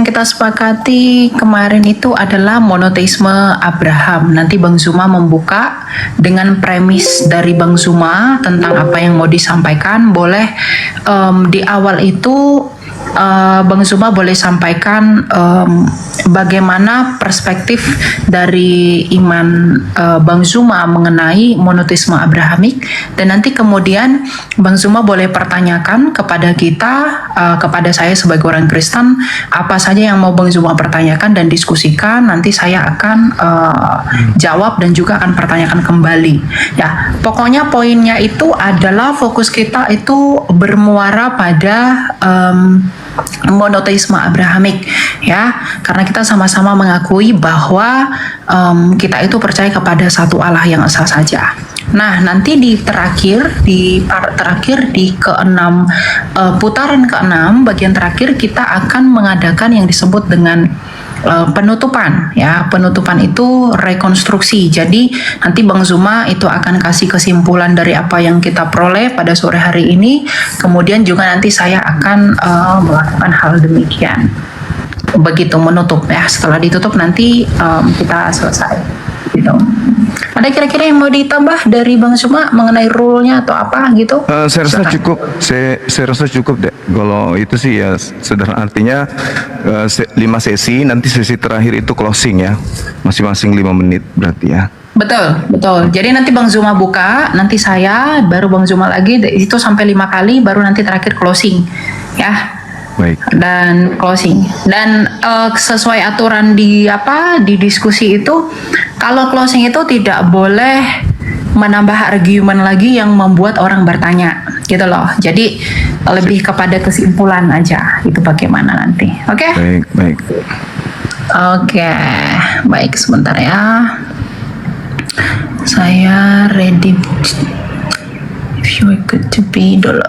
kita sepakati kemarin itu adalah monoteisme Abraham. Nanti Bang Zuma membuka dengan premis dari Bang Zuma tentang apa yang mau disampaikan. Boleh di awal itu Bang Zuma boleh sampaikan bagaimana perspektif dari iman Bang Zuma mengenai monoteisme Abrahamik, dan nanti kemudian Bang Zuma boleh pertanyakan kepada kita, kepada saya sebagai orang Kristen, apa saja yang mau Bang Zuma pertanyakan dan diskusikan. Nanti saya akan jawab dan juga akan pertanyakan kembali. Ya, pokoknya poinnya itu adalah fokus kita itu bermuara pada monoteisme Abrahamik, ya, karena kita sama-sama mengakui bahwa kita itu percaya kepada satu Allah yang esa saja. Nah, nanti di terakhir, di part terakhir, di keenam, putaran keenam, bagian terakhir kita akan mengadakan yang disebut dengan penutupan, ya. Penutupan itu rekonstruksi. Jadi nanti Bang Zuma itu akan kasih kesimpulan dari apa yang kita peroleh pada sore hari ini. Kemudian juga nanti saya akan melakukan hal demikian. Begitu menutup, ya. Setelah ditutup nanti kita selesai. Gitu. Ada kira-kira yang mau ditambah dari Bang Zuma mengenai rule-nya atau apa gitu? Saya rasa cukup. Saya rasa cukup deh. Kalau itu sih ya sederhana, artinya 5 sesi, nanti sesi terakhir itu closing ya, masing-masing 5 menit berarti ya. Betul, betul. Jadi nanti Bang Zuma buka, nanti saya, baru Bang Zuma lagi, itu sampai 5 kali, baru nanti terakhir closing, ya. Baik. Dan closing. Dan sesuai aturan di diskusi itu, kalau closing itu tidak boleh menambah argumen lagi yang membuat orang bertanya, gitu loh. Jadi lebih kepada kesimpulan aja, itu bagaimana nanti. Oke? Baik, baik. Oke, baik, sebentar ya. Saya ready. If you good to be dulu.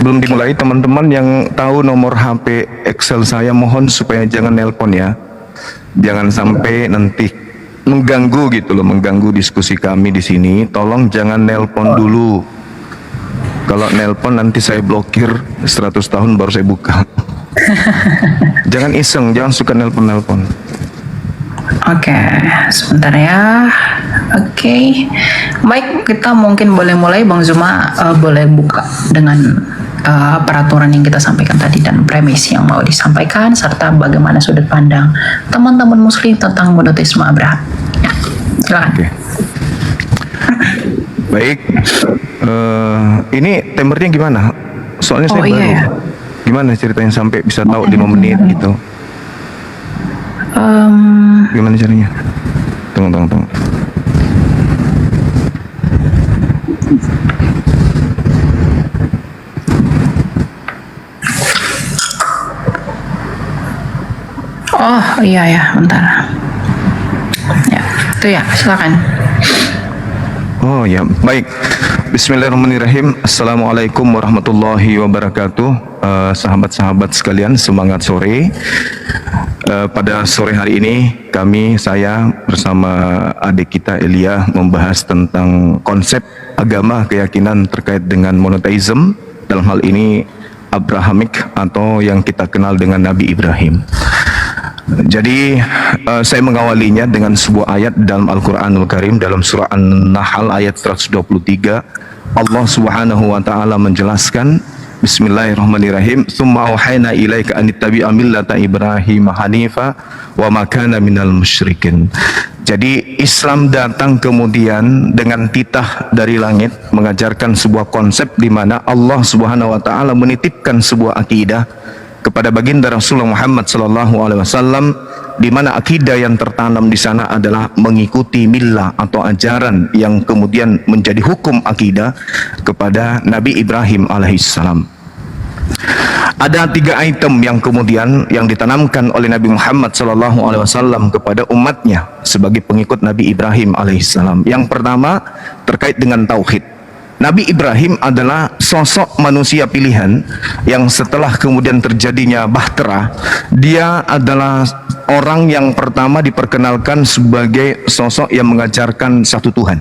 Belum dimulai, teman-teman yang tahu nomor HP Excel saya mohon supaya jangan nelpon ya. Jangan sampai nanti mengganggu gitu loh, mengganggu diskusi kami di sini. Tolong jangan nelpon dulu. Kalau nelpon nanti saya blokir 100 tahun baru saya buka. Jangan iseng, jangan suka nelpon-nelpon. Oke, sebentar ya. Oke, baik, kita mungkin boleh mulai. Bang Zuma boleh buka dengan peraturan yang kita sampaikan tadi dan premis yang mau disampaikan serta bagaimana sudut pandang teman-teman Muslim tentang monoteisme Abraham. Ya, silakan. Oke. Baik, ini timernya gimana? Soalnya saya baru. Ya. Gimana ceritanya sampai bisa tahu 5 menit gitu? Gimana caranya? Tunggu. Oh iya ya, bentar. Ya, itu ya, silakan. Oh ya, baik. Bismillahirrahmanirrahim. Assalamualaikum warahmatullahi wabarakatuh. Sahabat-sahabat sekalian, semangat sore. Pada sore hari ini saya bersama adik kita Elia membahas tentang konsep agama keyakinan terkait dengan monoteisme, dalam hal ini Abrahamic atau yang kita kenal dengan Nabi Ibrahim. Jadi saya mengawalinya dengan sebuah ayat dalam Al-Quranul Karim dalam surah An-Nahl ayat 123. Allah Subhanahu wa taala menjelaskan, Bismillahirrahmanirrahim. Tsumma auhayna ilaika an ittabi'a millata Ibrahim hanifa wa ma kana minal musyrikin. Jadi Islam datang kemudian dengan titah dari langit mengajarkan sebuah konsep di mana Allah Subhanahu wa taala menitipkan sebuah akidah kepada baginda Rasulullah Muhammad SAW, di mana akidah yang tertanam di sana adalah mengikuti millah atau ajaran yang kemudian menjadi hukum akidah kepada Nabi Ibrahim alaihissalam. Ada 3 item yang kemudian yang ditanamkan oleh Nabi Muhammad SAW kepada umatnya sebagai pengikut Nabi Ibrahim alaihissalam. Yang pertama terkait dengan tauhid. Nabi Ibrahim adalah sosok manusia pilihan yang setelah kemudian terjadinya bahtera, dia adalah orang yang pertama diperkenalkan sebagai sosok yang mengajarkan satu Tuhan.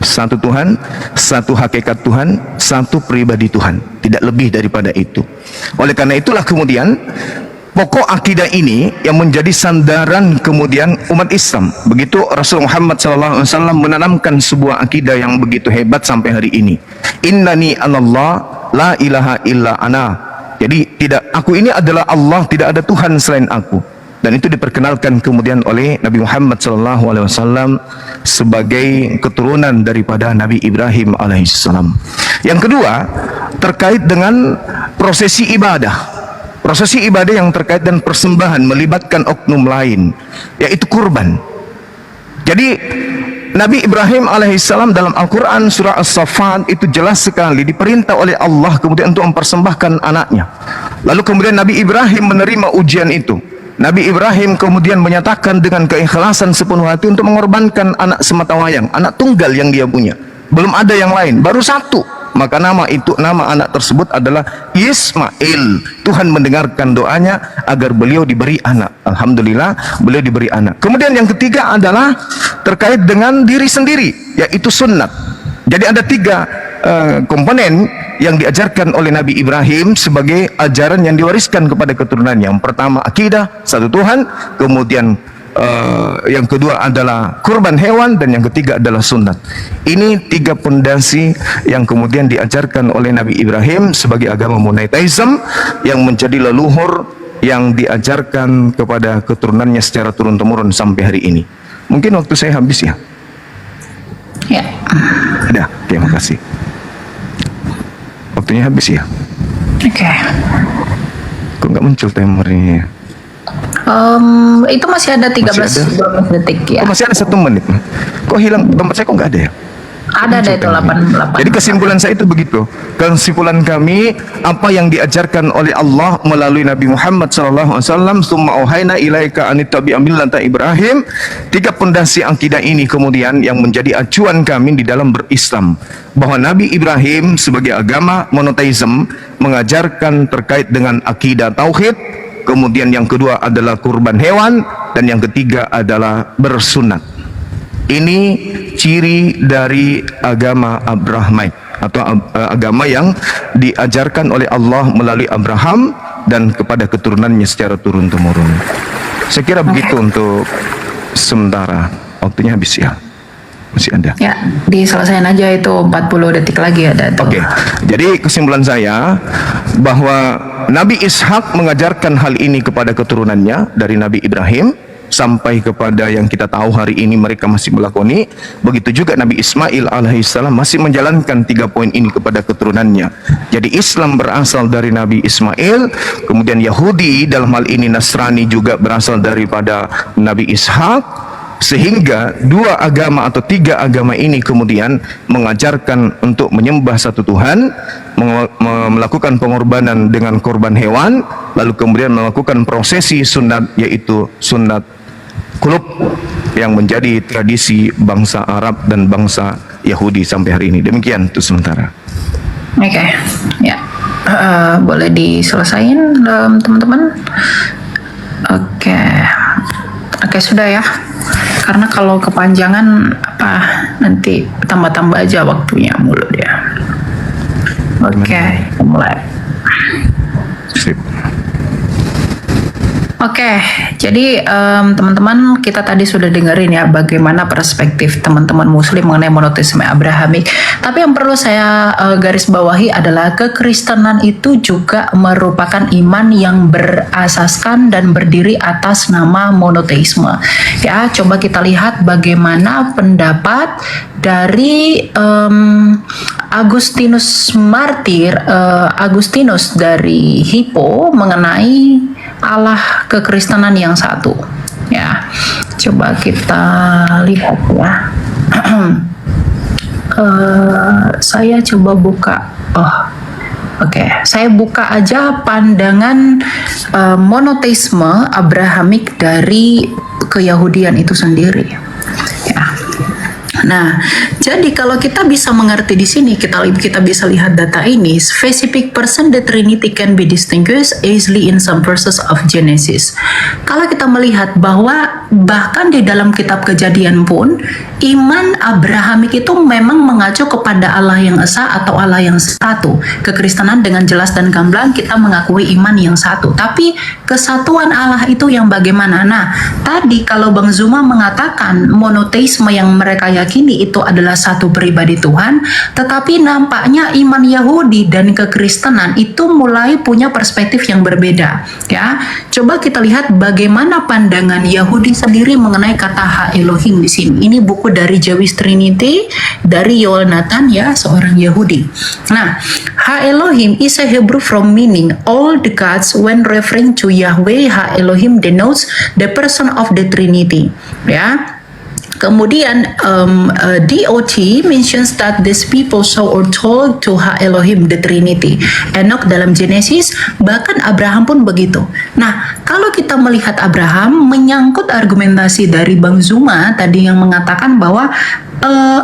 satu Tuhan, satu hakikat Tuhan, satu pribadi Tuhan, tidak lebih daripada itu. Oleh karena itulah kemudian pokok akidah ini yang menjadi sandaran kemudian umat Islam. Begitu Rasulullah Muhammad SAW menanamkan sebuah akidah yang begitu hebat sampai hari ini. Innani anallah la ilaha illa ana. Jadi aku ini adalah Allah, tidak ada Tuhan selain aku. Dan itu diperkenalkan kemudian oleh Nabi Muhammad SAW sebagai keturunan daripada Nabi Ibrahim alaihissalam. Yang kedua, terkait dengan prosesi ibadah. Prosesi ibadah yang terkait dengan persembahan melibatkan oknum lain, yaitu kurban. Jadi Nabi Ibrahim alaihissalam dalam Al-Quran surah As-Saffat itu jelas sekali diperintah oleh Allah kemudian untuk mempersembahkan anaknya. Lalu kemudian Nabi Ibrahim menerima ujian itu. Nabi Ibrahim kemudian menyatakan dengan keikhlasan sepenuh hati untuk mengorbankan anak sematawayang, anak tunggal yang dia punya. Belum ada yang lain, baru satu. Maka nama anak tersebut adalah Ismail. Tuhan mendengarkan doanya agar beliau diberi anak. Alhamdulillah beliau diberi anak. Kemudian yang ketiga adalah terkait dengan diri sendiri, yaitu sunnat. Jadi ada tiga komponen yang diajarkan oleh Nabi Ibrahim sebagai ajaran yang diwariskan kepada keturunannya. Yang pertama akidah, satu Tuhan. Kemudian yang kedua adalah kurban hewan, dan yang ketiga adalah sunat. Ini tiga pondasi yang kemudian diajarkan oleh Nabi Ibrahim sebagai agama monoteisme yang menjadi leluhur yang diajarkan kepada keturunannya secara turun-temurun sampai hari ini. Mungkin waktu saya habis ya. Ya. Ada, terima kasih. Waktunya habis ya. Oke. Kok nggak muncul timer ini? Itu masih ada 13 detik ya. Oh, masih ada 1 menit. Kok hilang? Dompet saya kok nggak ada ya? Ada itu 8. Jadi kesimpulan saya itu begitu. Kesimpulan kami, apa yang diajarkan oleh Allah melalui Nabi Muhammad SAW, summa auhayna ilaika anittabi'a millata Ibrahim. Tiga pondasi akidah ini kemudian yang menjadi acuan kami di dalam berislam, bahwa Nabi Ibrahim sebagai agama monoteisme mengajarkan terkait dengan akidah tauhid. Kemudian yang kedua adalah kurban hewan, dan yang ketiga adalah bersunat. Ini ciri dari agama Abrahamite, atau agama yang diajarkan oleh Allah melalui Abraham dan kepada keturunannya secara turun-temurun. Saya kira begitu untuk sementara. Waktunya habis ya. Masih ada. Ya, diselesaikan aja itu 40 detik lagi ada tuh. Oke. Jadi kesimpulan saya bahwa Nabi Ishak mengajarkan hal ini kepada keturunannya dari Nabi Ibrahim sampai kepada yang kita tahu hari ini mereka masih melakoni. Begitu juga Nabi Ismail alaihissalam masih menjalankan 3 poin ini kepada keturunannya. Jadi Islam berasal dari Nabi Ismail, kemudian Yahudi dalam hal ini Nasrani juga berasal daripada Nabi Ishak. Sehingga 2 agama atau 3 agama ini kemudian mengajarkan untuk menyembah satu Tuhan, melakukan pengorbanan dengan korban hewan, lalu kemudian melakukan prosesi sunat, yaitu sunat kulub, yang menjadi tradisi bangsa Arab dan bangsa Yahudi sampai hari ini. Demikian untuk sementara. Oke. Ya. Boleh diselesain teman-teman. Oke, sudah ya. Karena kalau kepanjangan nanti tambah-tambah aja waktunya mulu dia. Oke, mulai. Sip. Oke, jadi teman-teman, kita tadi sudah dengerin ya bagaimana perspektif teman-teman muslim mengenai monoteisme Abrahamik. Tapi yang perlu saya garis bawahi adalah kekristenan itu juga merupakan iman yang berasaskan dan berdiri atas nama monoteisme. Ya, coba kita lihat bagaimana pendapat dari Agustinus Martir, Agustinus dari Hippo mengenai Allah kekristenan yang satu. Ya, coba kita lihat ya. Saya coba buka. Saya buka aja pandangan monoteisme Abrahamik dari keyahudian itu sendiri. Ya. Nah, jadi kalau kita bisa mengerti di sini, kita bisa lihat data ini. Specific person the Trinity can be distinguished easily in some verses of Genesis. Kalau kita melihat bahwa bahkan di dalam kitab Kejadian pun iman Abrahamik itu memang mengacu kepada Allah yang esa atau Allah yang satu. Kekristenan dengan jelas dan gamblang kita mengakui iman yang satu, tapi kesatuan Allah itu yang bagaimana? Nah, tadi kalau Bang Zuma mengatakan monoteisme yang mereka yakini itu adalah satu pribadi Tuhan, tetapi nampaknya iman Yahudi dan kekristenan itu mulai punya perspektif yang berbeda. Ya, coba kita lihat bagaimana pandangan Yahudi sendiri mengenai kata Ha Elohim di sini. Ini buku dari Jewish Trinity dari Yoel Nathan, ya, seorang Yahudi. Nah, Ha Elohim is a Hebrew from meaning all the gods. When referring to Yahweh, Ha Elohim denotes the person of the Trinity. Ya. Kemudian DOT mentions that these people saw or told to Ha Elohim the Trinity. Enoch dalam Genesis, bahkan Abraham pun begitu. Nah, kalau kita melihat Abraham, menyangkut argumentasi dari Bang Zuma tadi yang mengatakan bahwa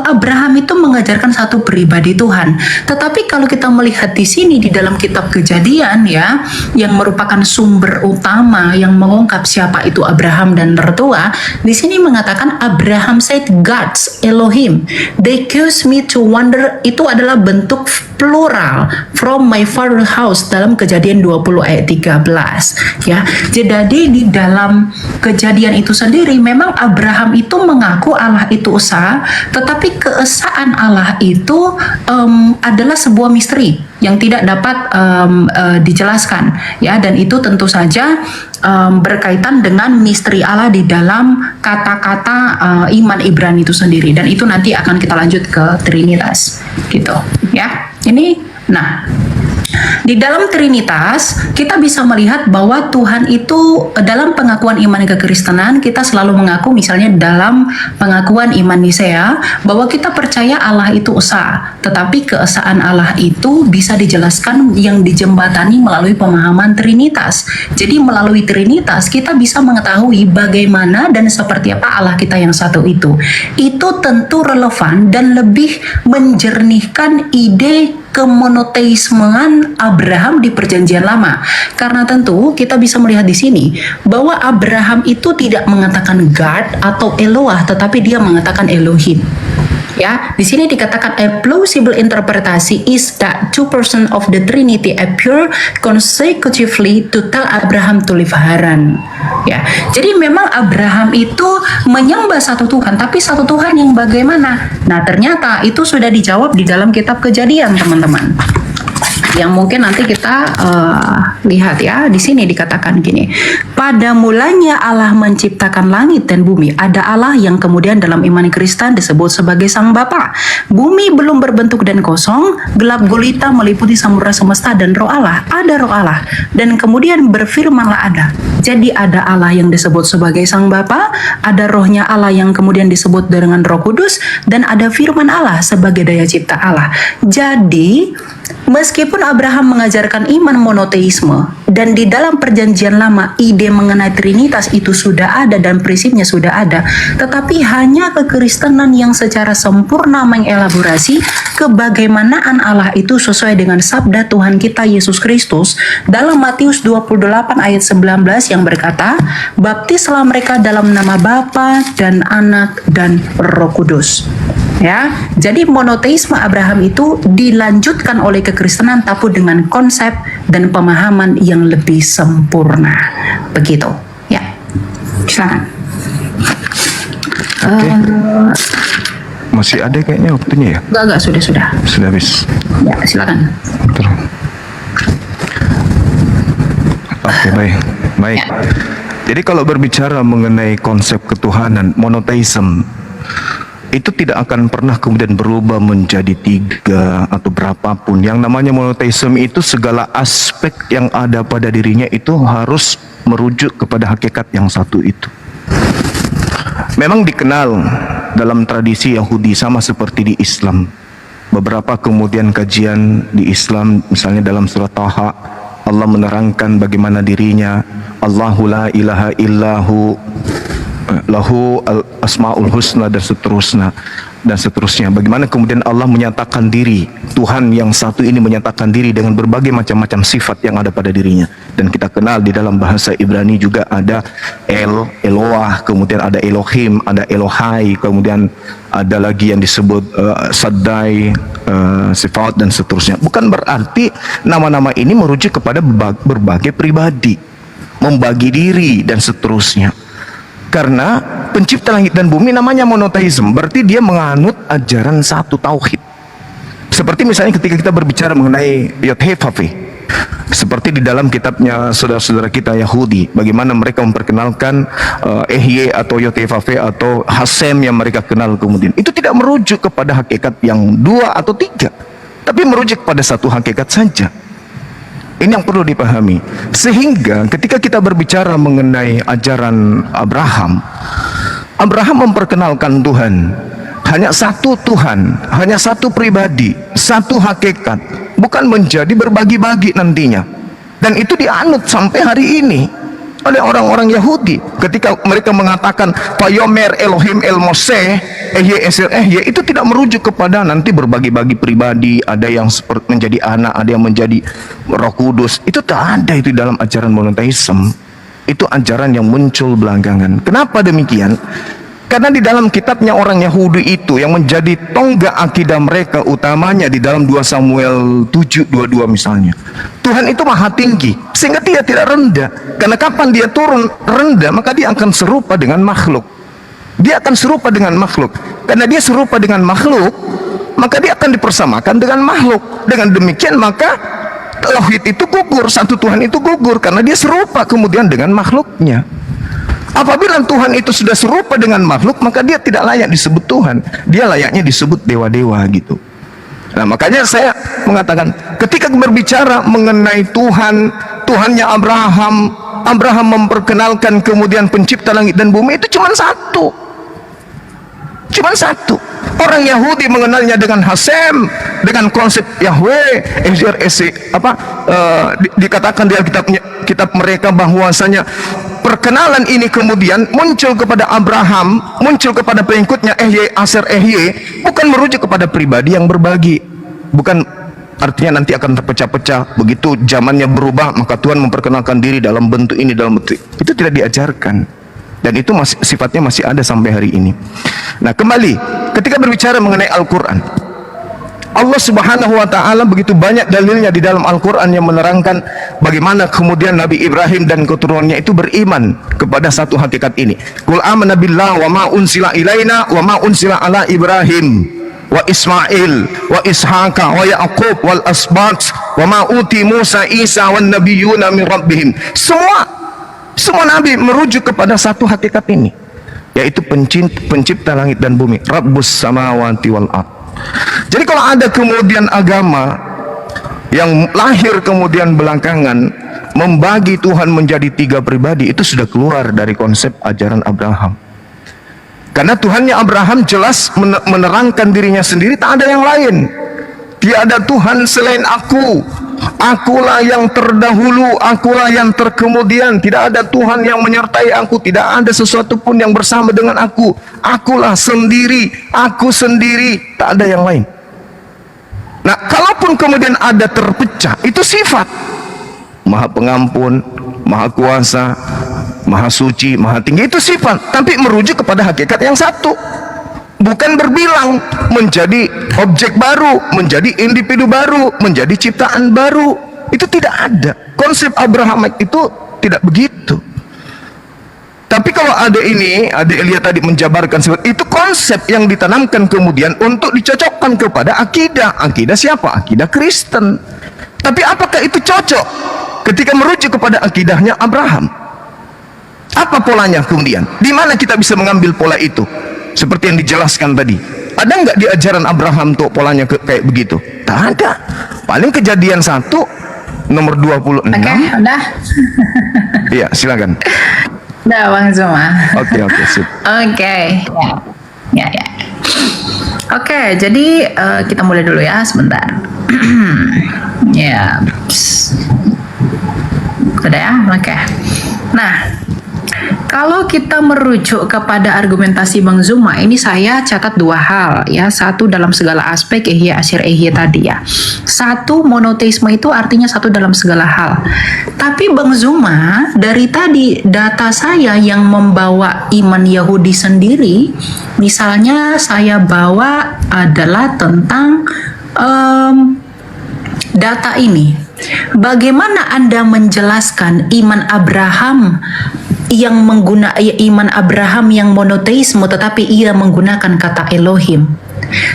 Abraham itu mengajarkan satu pribadi Tuhan. Tetapi kalau kita melihat di sini di dalam kitab Kejadian, ya, yang merupakan sumber utama yang mengungkap siapa itu Abraham dan tertua, di sini mengatakan Abraham said God's Elohim. They caused me to wonder, itu adalah bentuk plural from my father's house dalam Kejadian 20 ayat 13, ya. Jadi di dalam Kejadian itu sendiri memang Abraham itu mengaku Allah itu esa, tetapi keesaan Allah itu adalah sebuah misteri yang tidak dapat dijelaskan, ya, dan itu tentu saja berkaitan dengan misteri Allah di dalam kata-kata iman Ibrani itu sendiri, dan itu nanti akan kita lanjut ke Trinitas, gitu, ya. Ini, nah, di dalam Trinitas kita bisa melihat bahwa Tuhan itu dalam pengakuan iman kekristenan kita selalu mengaku, misalnya dalam pengakuan iman Nisea, bahwa kita percaya Allah itu esa, tetapi keesaan Allah itu bisa dijelaskan yang dijembatani melalui pemahaman Trinitas. Jadi melalui Trinitas kita bisa mengetahui bagaimana dan seperti apa Allah kita yang satu itu. Itu tentu relevan dan lebih menjernihkan ide kemonoteismean Abraham di Perjanjian Lama. Karena tentu kita bisa melihat di sini bahwa Abraham itu tidak mengatakan God atau Eloah, tetapi dia mengatakan Elohim. Ya, di sini dikatakan a plausible interpretasi is that two person of the Trinity appear consecutively to tell Abraham to leave Haran. Ya, jadi memang Abraham itu menyembah satu Tuhan, tapi satu Tuhan yang bagaimana? Nah, ternyata itu sudah dijawab di dalam kitab Kejadian, teman-teman. Yang mungkin nanti kita lihat, ya. Di sini dikatakan gini, pada mulanya Allah menciptakan langit dan bumi. Ada Allah yang kemudian dalam iman Kristen disebut sebagai Sang Bapa. Bumi belum berbentuk dan kosong, gelap gulita meliputi samudra semesta dan roh Allah. Ada roh Allah, dan kemudian berfirmanlah ada. Jadi ada Allah yang disebut sebagai Sang Bapa, ada rohnya Allah yang kemudian disebut dengan Roh Kudus, dan ada firman Allah sebagai daya cipta Allah. Jadi meskipun Abraham mengajarkan iman monoteisme dan di dalam Perjanjian Lama ide mengenai Trinitas itu sudah ada dan prinsipnya sudah ada, tetapi hanya kekristenan yang secara sempurna mengelaborasi kebagaimanaan Allah itu sesuai dengan sabda Tuhan kita Yesus Kristus dalam Matius 28 ayat 19 yang berkata, baptislah mereka dalam nama Bapa dan Anak dan Roh Kudus. Ya, jadi monoteisme Abraham itu dilanjutkan oleh kekristenan tapi dengan konsep dan pemahaman yang lebih sempurna. Begitu. Ya. Silakan. Masih ada kayaknya waktunya ya? Enggak, sudah. Sudah habis. Ya, silakan. Oke, baik. Ya. Jadi kalau berbicara mengenai konsep ketuhanan, monoteisme, itu tidak akan pernah kemudian berubah menjadi tiga atau berapapun. Yang namanya monoteisme itu segala aspek yang ada pada dirinya itu harus merujuk kepada hakikat yang satu itu. Memang dikenal dalam tradisi Yahudi sama seperti di Islam. Beberapa kemudian kajian di Islam, misalnya dalam surat Taha, Allah menerangkan bagaimana dirinya, Allahu la ilaha illahu lahu al-asma'ul husna dan seterusnya. dan seterusnya. Bagaimana kemudian Allah menyatakan diri, Tuhan yang satu ini menyatakan diri dengan berbagai macam-macam sifat yang ada pada dirinya. Dan kita kenal di dalam bahasa Ibrani juga ada Eloah, kemudian ada Elohim, ada Elohai, kemudian ada lagi yang disebut Saddai, sifat dan seterusnya. Bukan berarti nama-nama ini merujuk kepada berbagai pribadi, membagi diri dan seterusnya. Karena pencipta langit dan bumi namanya monoteisme, berarti dia menganut ajaran satu tauhid. Seperti misalnya ketika kita berbicara mengenai Yod-Heh-Vav-Heh, seperti di dalam kitabnya saudara-saudara kita Yahudi, bagaimana mereka memperkenalkan Ehye atau Yod-Heh-Vav-Heh atau Hasem yang mereka kenal kemudian. Itu tidak merujuk kepada hakikat yang dua atau tiga, tapi merujuk pada satu hakikat saja. Ini yang perlu dipahami. Sehingga ketika kita berbicara mengenai ajaran Abraham, Abraham memperkenalkan Tuhan. Hanya satu Tuhan, hanya satu pribadi, satu hakikat. Bukan menjadi berbagi-bagi nantinya. Dan itu dianut sampai hari ini oleh orang-orang Yahudi. Ketika mereka mengatakan Vayomer Elohim El Moshe Ehye Esel Ehye, itu tidak merujuk kepada nanti berbagi-bagi pribadi, ada yang seperti menjadi anak, ada yang menjadi Roh Kudus. Itu tak ada itu dalam ajaran monoteisme. Itu ajaran yang muncul belakangan. Kenapa demikian? Karena di dalam kitabnya orang Yahudi itu yang menjadi tonggak akidah mereka utamanya di dalam 2 Samuel 7:22 misalnya. Tuhan itu maha tinggi sehingga dia tidak rendah. Karena kapan dia turun rendah, maka dia akan serupa dengan makhluk. Dia akan serupa dengan makhluk. Karena dia serupa dengan makhluk, maka dia akan dipersamakan dengan makhluk. Dengan demikian maka tauhid itu gugur, satu Tuhan itu gugur karena dia serupa kemudian dengan makhluknya. Apabila Tuhan itu sudah serupa dengan makhluk, maka dia tidak layak disebut Tuhan. Dia layaknya disebut dewa-dewa gitu. Nah, makanya saya mengatakan ketika berbicara mengenai Tuhan, Tuhannya Abraham, Abraham memperkenalkan kemudian pencipta langit dan bumi, itu cuma satu. Cuma satu. Orang Yahudi mengenalnya dengan Hasem, dengan konsep Yahweh, dikatakan di kitab mereka bahwasanya perkenalan ini kemudian muncul kepada Abraham, muncul kepada pengikutnya Ehye, Aser Ehye, bukan merujuk kepada pribadi yang berbagi. Bukan artinya nanti akan terpecah-pecah, begitu zamannya berubah maka Tuhan memperkenalkan diri dalam bentuk ini, dalam bentuk itu tidak diajarkan. Dan itu sifatnya masih ada sampai hari ini. Nah, kembali ketika berbicara mengenai Al-Quran, Allah Subhanahu wa ta'ala begitu banyak dalilnya di dalam Al-Quran yang menerangkan bagaimana kemudian Nabi Ibrahim dan keturunannya itu beriman kepada satu hakikat ini. Qul amanna billah wa ma unsila ilaina wa ma unsila ala Ibrahim wa Ismail wa Ishaqa wa Yaqub wal asbat wa ma uti Musa Isa wan nabiyyuna min rabbihim. Semua nabi merujuk kepada satu hakikat ini, yaitu pencipta langit dan bumi, Rabbus samawati wal ard. Jadi kalau ada kemudian agama yang lahir kemudian belakangan membagi Tuhan menjadi 3 pribadi, itu sudah keluar dari konsep ajaran Abraham. Karena Tuhannya Abraham jelas menerangkan dirinya sendiri, tak ada yang lain. Tiada Tuhan selain aku. Akulah yang terdahulu, akulah yang terkemudian. Tidak ada Tuhan yang menyertai aku, tidak ada sesuatu pun yang bersama dengan aku. Akulah sendiri, aku sendiri, tak ada yang lain. Nah, kalaupun kemudian ada terpecah, itu sifat. Maha pengampun, maha kuasa, maha suci, maha tinggi, itu sifat. Tapi merujuk kepada hakikat yang satu. Bukan berbilang menjadi objek baru, menjadi individu baru, menjadi ciptaan baru. Itu tidak ada. Konsep Abrahamic itu tidak begitu. Tapi kalau ada ini, ada Elia tadi menjabarkan seperti itu, konsep yang ditanamkan kemudian untuk dicocokkan kepada akidah. Akidah siapa? Akidah Kristen. Tapi apakah itu cocok ketika merujuk kepada akidahnya Abraham? Apa polanya kemudian? Di mana kita bisa mengambil pola itu? Seperti yang dijelaskan tadi, ada nggak di ajaran Abraham tuh polanya kayak begitu? Tak ada. Paling Kejadian 1 nomor 26. Oke, udah. Iya, silakan. Udah Bang Zuma. Oke, sip. Oke. Ya. Oke, jadi kita mulai dulu ya sebentar. Ya. Sudah ya? Oke. Nah, Kalau kita merujuk kepada argumentasi Bang Zuma, ini saya catat dua hal ya. Satu, dalam segala aspek ehye asyir ehye tadi ya. Satu, monoteisme itu artinya satu dalam segala hal. Tapi Bang Zuma, dari tadi data saya yang membawa iman Yahudi sendiri, misalnya saya bawa adalah tentang data ini. Bagaimana Anda menjelaskan iman Abraham yang iman Abraham yang monoteisme tetapi ia menggunakan kata Elohim?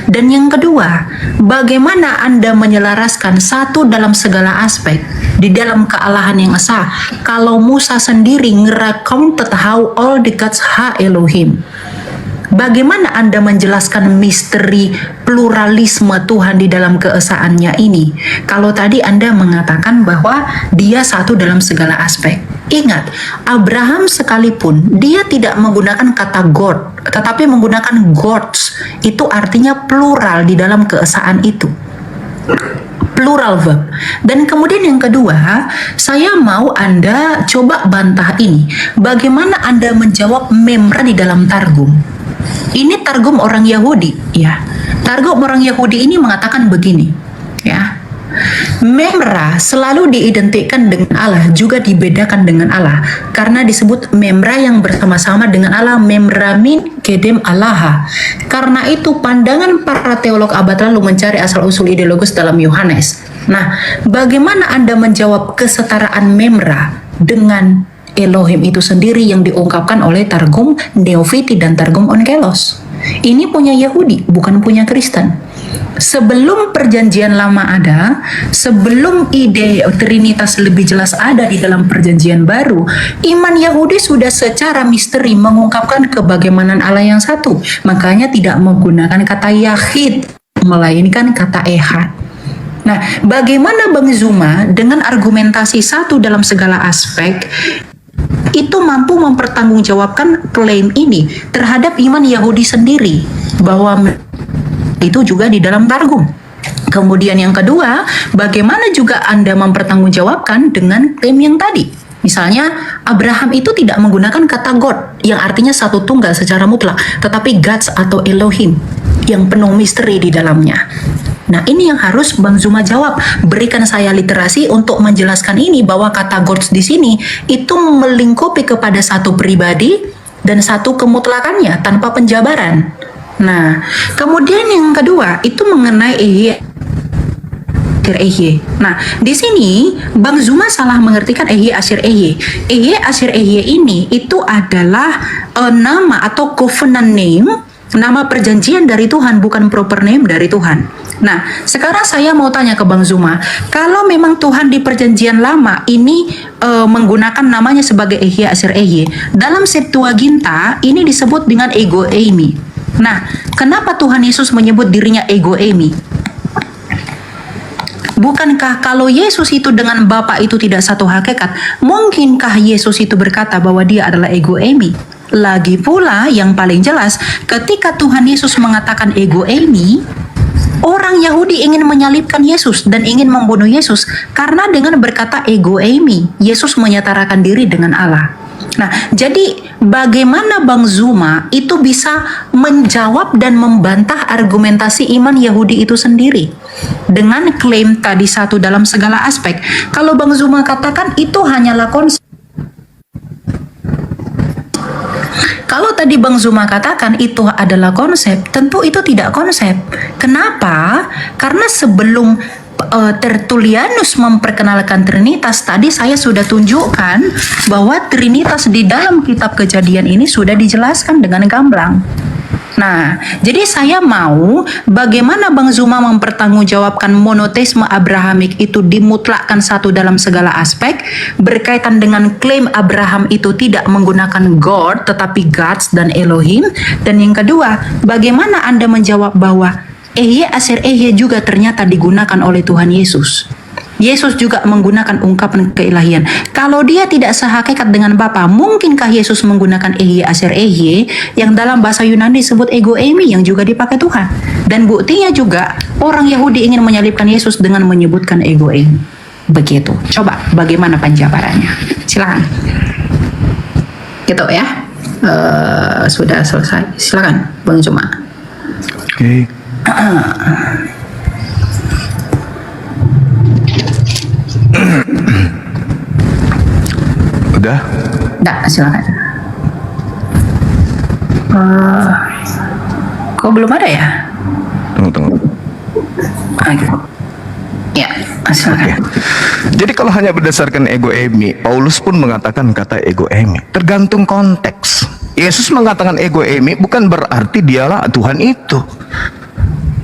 Dan yang kedua, bagaimana Anda menyelaraskan satu dalam segala aspek di dalam kealahan yang esa kalau Musa sendiri nge-recounted how all the gods ha Elohim? Bagaimana Anda menjelaskan misteri pluralisme Tuhan di dalam keesaannya ini? Kalau tadi Anda mengatakan bahwa dia satu dalam segala aspek. Ingat, Abraham sekalipun dia tidak menggunakan kata God, tetapi menggunakan gods. Itu artinya plural di dalam keesaan itu. Plural verb. Dan kemudian yang kedua, saya mau Anda coba bantah ini. Bagaimana Anda menjawab memra di dalam Targum? Ini Targum orang Yahudi, ya. Targum orang Yahudi ini mengatakan begini, ya. Memra selalu diidentikan dengan Allah, juga dibedakan dengan Allah, karena disebut memra yang bersama-sama dengan Allah, memramin kedem Allah. Karena itu pandangan para teolog abad lalu mencari asal-usul ideologis dalam Yohanes. Nah, bagaimana Anda menjawab kesetaraan memra dengan Elohim itu sendiri yang diungkapkan oleh Targum Neofiti dan Targum Onkelos? Ini punya Yahudi, bukan punya Kristen. Sebelum perjanjian lama ada, sebelum ide Trinitas lebih jelas ada di dalam perjanjian baru, iman Yahudi sudah secara misteri mengungkapkan kebagaimanan Allah yang satu. Makanya tidak menggunakan kata Yahid, melainkan kata Ehad. Nah, bagaimana Bang Zuma dengan argumentasi satu dalam segala aspek itu mampu mempertanggungjawabkan klaim ini terhadap iman Yahudi sendiri, bahwa itu juga di dalam Targum. Kemudian yang kedua, bagaimana juga Anda mempertanggungjawabkan dengan klaim yang tadi? Misalnya, Abraham itu tidak menggunakan kata God, yang artinya satu tunggal secara mutlak, tetapi gods atau Elohim, yang penuh misteri di dalamnya. Nah, ini yang harus Bang Zuma jawab. Berikan saya literasi untuk menjelaskan ini, bahwa kata gods di sini itu melingkupi kepada satu pribadi dan satu kemutlakannya tanpa penjabaran. Nah, kemudian yang kedua itu mengenai ehye. Nah, di sini Bang Zuma salah mengertikan ehye asyir ehye. Ehye asyir ehye ini itu adalah nama atau covenant name, nama perjanjian dari Tuhan, bukan proper name dari Tuhan. Nah, sekarang saya mau tanya ke Bang Zuma, kalau memang Tuhan di perjanjian lama ini menggunakan namanya sebagai ehye asyir ehye, dalam Septuaginta ini disebut dengan ego eimi. Nah, kenapa Tuhan Yesus menyebut dirinya ego eimi? Bukankah kalau Yesus itu dengan Bapa itu tidak satu hakikat, mungkinkah Yesus itu berkata bahwa dia adalah ego eimi? Lagi pula yang paling jelas, ketika Tuhan Yesus mengatakan ego eimi, orang Yahudi ingin menyalibkan Yesus dan ingin membunuh Yesus karena dengan berkata ego eimi, Yesus menyetarakan diri dengan Allah. Nah, jadi bagaimana Bang Zuma itu bisa menjawab dan membantah argumentasi iman Yahudi itu sendiri dengan klaim tadi satu dalam segala aspek? Kalau Bang Zuma katakan itu hanyalah konsep. Kalau tadi Bang Zuma katakan itu adalah konsep, tentu itu tidak konsep. Kenapa? Karena sebelum Tertullianus memperkenalkan Trinitas, tadi saya sudah tunjukkan bahwa Trinitas di dalam kitab Kejadian ini sudah dijelaskan dengan gamblang. Nah, jadi saya mau bagaimana Bang Zuma mempertanggungjawabkan monoteisme Abrahamik itu dimutlakkan satu dalam segala aspek, berkaitan dengan klaim Abraham itu tidak menggunakan God tetapi gods dan Elohim. Dan yang kedua, bagaimana Anda menjawab bahwa ehye asyir ehye juga ternyata digunakan oleh Tuhan Yesus. Yesus juga menggunakan ungkapan keilahian. Kalau dia tidak sehakikat dengan Bapa, mungkinkah Yesus menggunakan ehye asyir ehye yang dalam bahasa Yunani disebut ego eimi yang juga dipakai Tuhan? Dan buktinya juga orang Yahudi ingin menyalibkan Yesus dengan menyebutkan ego eimi. Begitu. Coba bagaimana penjabarannya? Silakan. Gitu ya. Sudah selesai. Silakan Bang Zuma. Oke. Udah? Enggak, silakan. Kok belum ada ya? Tunggu. Ya, silakan. Jadi kalau hanya berdasarkan ego emi, Paulus pun mengatakan kata ego emi. Tergantung konteks. Yesus mengatakan ego emi bukan berarti dialah Tuhan itu.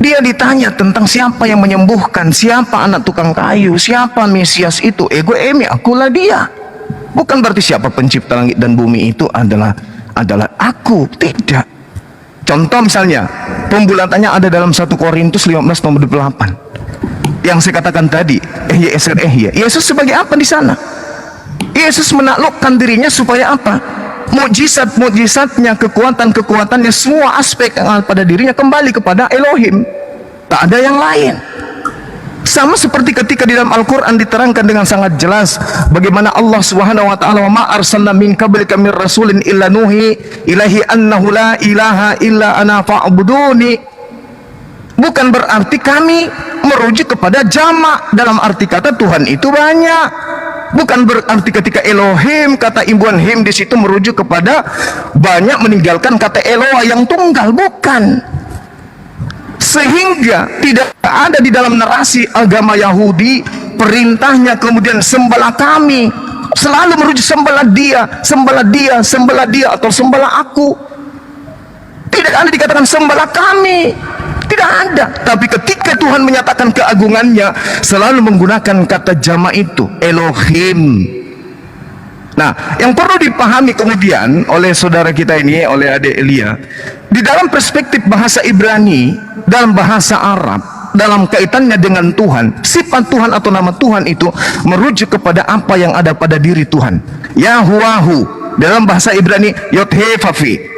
Dia ditanya tentang siapa yang menyembuhkan, siapa anak tukang kayu, siapa Mesias itu. Ego emi, akulah dia. Bukan berarti siapa pencipta langit dan bumi itu adalah aku. Tidak. Contoh misalnya, pembulatannya ada dalam 1 Korintus 15 nomor 28. Yang saya katakan tadi, Yesus sebagai apa di sana? Yesus menaklukkan dirinya supaya apa? Mukjizat-mukjizatnya, kekuatan-kekuatannya, semua aspek yang ada pada dirinya kembali kepada Elohim. Tak ada yang lain. Sama seperti ketika di dalam Al-Quran diterangkan dengan sangat jelas bagaimana Allah Subhanahu wa taala, "Ma arsalna min qablika mir rasulin illa nuhi ilahi annahu la ilaha illa ana fa'buduni." Bukan berarti kami merujuk kepada jamak dalam arti kata Tuhan itu banyak. Bukan berarti ketika Elohim, kata imbuhan him di situ merujuk kepada banyak meninggalkan kata Eloah yang tunggal, bukan. Sehingga tidak ada di dalam narasi agama Yahudi perintahnya kemudian sembahlah kami, selalu merujuk sembahlah dia, sembahlah dia, sembahlah dia, atau sembahlah aku. Tidak ada dikatakan sembahlah kami. Tidak ada. Tapi ketika Tuhan menyatakan keagungannya, selalu menggunakan kata jamak itu, Elohim. Nah, yang perlu dipahami kemudian oleh saudara kita ini, oleh adik Elia, di dalam perspektif bahasa Ibrani, dalam bahasa Arab, dalam kaitannya dengan Tuhan, sifat Tuhan atau nama Tuhan itu merujuk kepada apa yang ada pada diri Tuhan. Yahuwahu, dalam bahasa Ibrani Yodhefafi,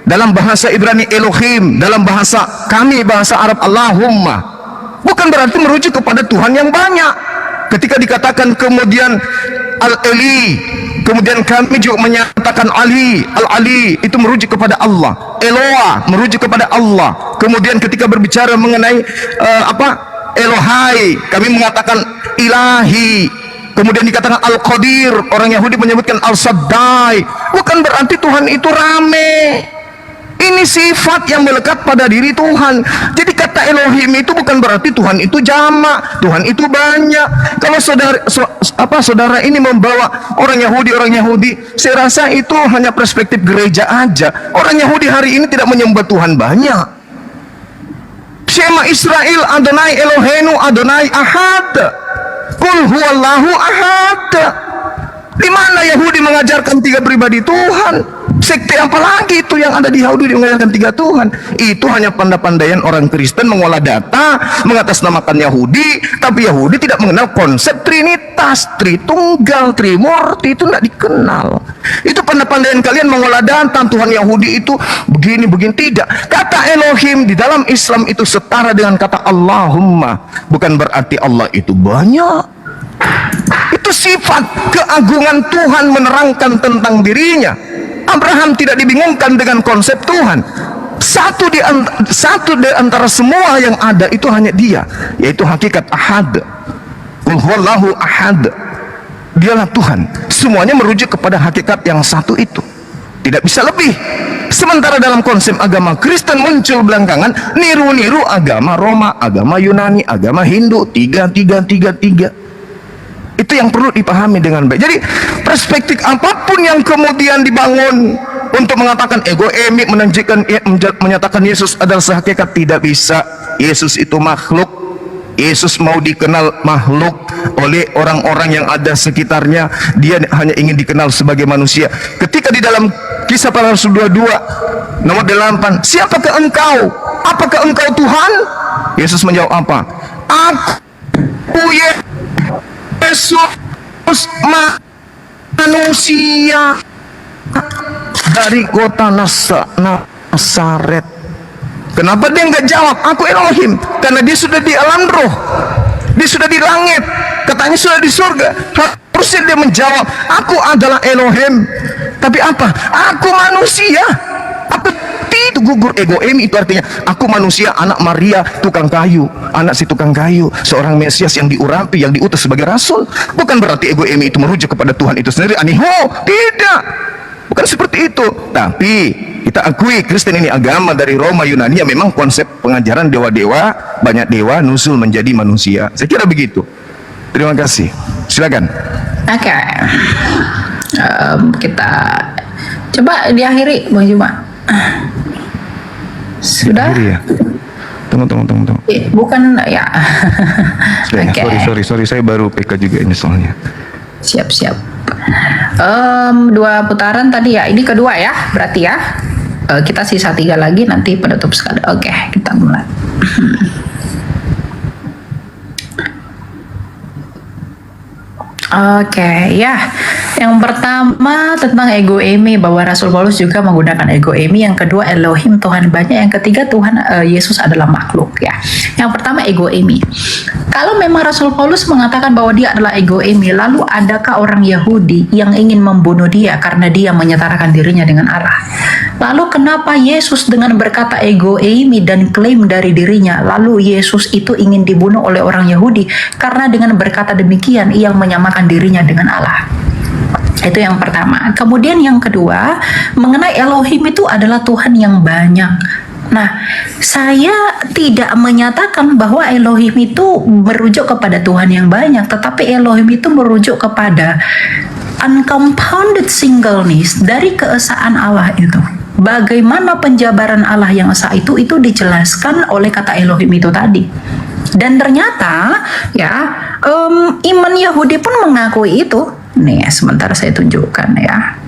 dalam bahasa Ibrani Elohim, dalam bahasa kami bahasa Arab Allahumma. Bukan berarti merujuk kepada Tuhan yang banyak. Ketika dikatakan kemudian Al-Eli, kemudian kami juga menyatakan Ali, Al-Ali, itu merujuk kepada Allah. Eloah merujuk kepada Allah. Kemudian ketika berbicara mengenai Elohai, kami mengatakan Ilahi. Kemudian dikatakan Al-Qadir, orang Yahudi menyebutkan Al-Saddai. Bukan berarti Tuhan itu rame. Ini sifat yang melekat pada diri Tuhan. Jadi kata Elohim itu bukan berarti Tuhan itu jamak, Tuhan itu banyak. Kalau saudara ini membawa orang Yahudi, saya rasa itu hanya perspektif gereja aja. Orang Yahudi hari ini tidak menyembah Tuhan banyak. Shema Israel, Adonai Eloheinu, Adonai Ahad. Qul huwallahu ahad. Di mana Yahudi mengajarkan 3 pribadi Tuhan? Sekte apa lagi itu yang ada di Yahudi mengajarkan 3 Tuhan? Itu hanya pandai-pandaian orang Kristen mengolah data, mengatasnamakan Yahudi, tapi Yahudi tidak mengenal konsep Trinitas, Tritunggal, Trimurti, itu tidak dikenal. Itu pandai-pandaian kalian mengolah data, Tuhan Yahudi itu begini, tidak. Kata Elohim di dalam Islam itu setara dengan kata Allahumma. Bukan berarti Allah itu banyak. Itu sifat keagungan Tuhan menerangkan tentang dirinya. Abraham tidak dibingungkan dengan konsep Tuhan. Satu di antara semua yang ada itu hanya dia, yaitu hakikat ahad. Qul huwallahu ahad. Dialah Tuhan. Semuanya merujuk kepada hakikat yang satu itu. Tidak bisa lebih. Sementara dalam konsep agama Kristen muncul belakangan niru-niru agama Roma, agama Yunani, agama Hindu, 3. Itu yang perlu dipahami dengan baik. Jadi perspektif apapun yang kemudian dibangun untuk mengatakan ego emi, menyatakan Yesus adalah sehakikat, tidak bisa. Yesus itu makhluk. Yesus mau dikenal makhluk oleh orang-orang yang ada sekitarnya. Dia hanya ingin dikenal sebagai manusia. Ketika di dalam Kisah Para Rasul 22 nomor 8, siapakah engkau? Apakah engkau Tuhan? Yesus menjawab apa? Aku Yesus manusia dari kota Nasaret. Kenapa dia nggak jawab aku Elohim? Karena dia sudah di alam roh, dia sudah di langit, katanya sudah di surga. Harusnya dia menjawab aku adalah Elohim. Tapi apa? Aku manusia. Apa itu gugur ego emi? Itu artinya aku manusia, anak Maria, tukang kayu, anak si tukang kayu, seorang Mesias yang diurapi, yang diutus sebagai rasul. Bukan berarti ego emi itu merujuk kepada Tuhan itu sendiri. Aniho, tidak. Bukan seperti itu. Tapi kita akui Kristen ini agama dari Roma Yunani yang memang konsep pengajaran dewa-dewa, banyak dewa nusul menjadi manusia. Saya kira begitu. Terima kasih. Silakan. Oke. Kita coba diakhiri, Bang Juma. Sudah? Akhiri ya. Tunggu. Bukan ya. Sorry, saya baru PK juga ini soalnya. Siap. Dua putaran tadi ya. Ini kedua ya, berarti ya. Kita sisa 3 lagi, nanti penutup sekali. Oke, kita mulai. Oke, ya. Yang pertama tentang ego emi, bahwa Rasul Paulus juga menggunakan ego emi. Yang kedua Elohim, Tuhan banyak. Yang ketiga Tuhan Yesus adalah makhluk ya. Yang pertama ego emi. Kalau memang Rasul Paulus mengatakan bahwa dia adalah ego emi, lalu adakah orang Yahudi yang ingin membunuh dia karena dia menyetarakan dirinya dengan Allah? Lalu kenapa Yesus dengan berkata ego eimi dan klaim dari dirinya, lalu Yesus itu ingin dibunuh oleh orang Yahudi karena dengan berkata demikian ia menyamakan dirinya dengan Allah? Itu yang pertama. Kemudian yang kedua, mengenai Elohim itu adalah Tuhan yang banyak. Nah, saya tidak menyatakan bahwa Elohim itu merujuk kepada Tuhan yang banyak, tetapi Elohim itu merujuk kepada uncompounded singleness dari keesaan Allah itu. Bagaimana penjabaran Allah yang esa itu dijelaskan oleh kata Elohim itu tadi. Dan ternyata ya iman Yahudi pun mengakui itu. Nih, sebentar saya tunjukkan ya.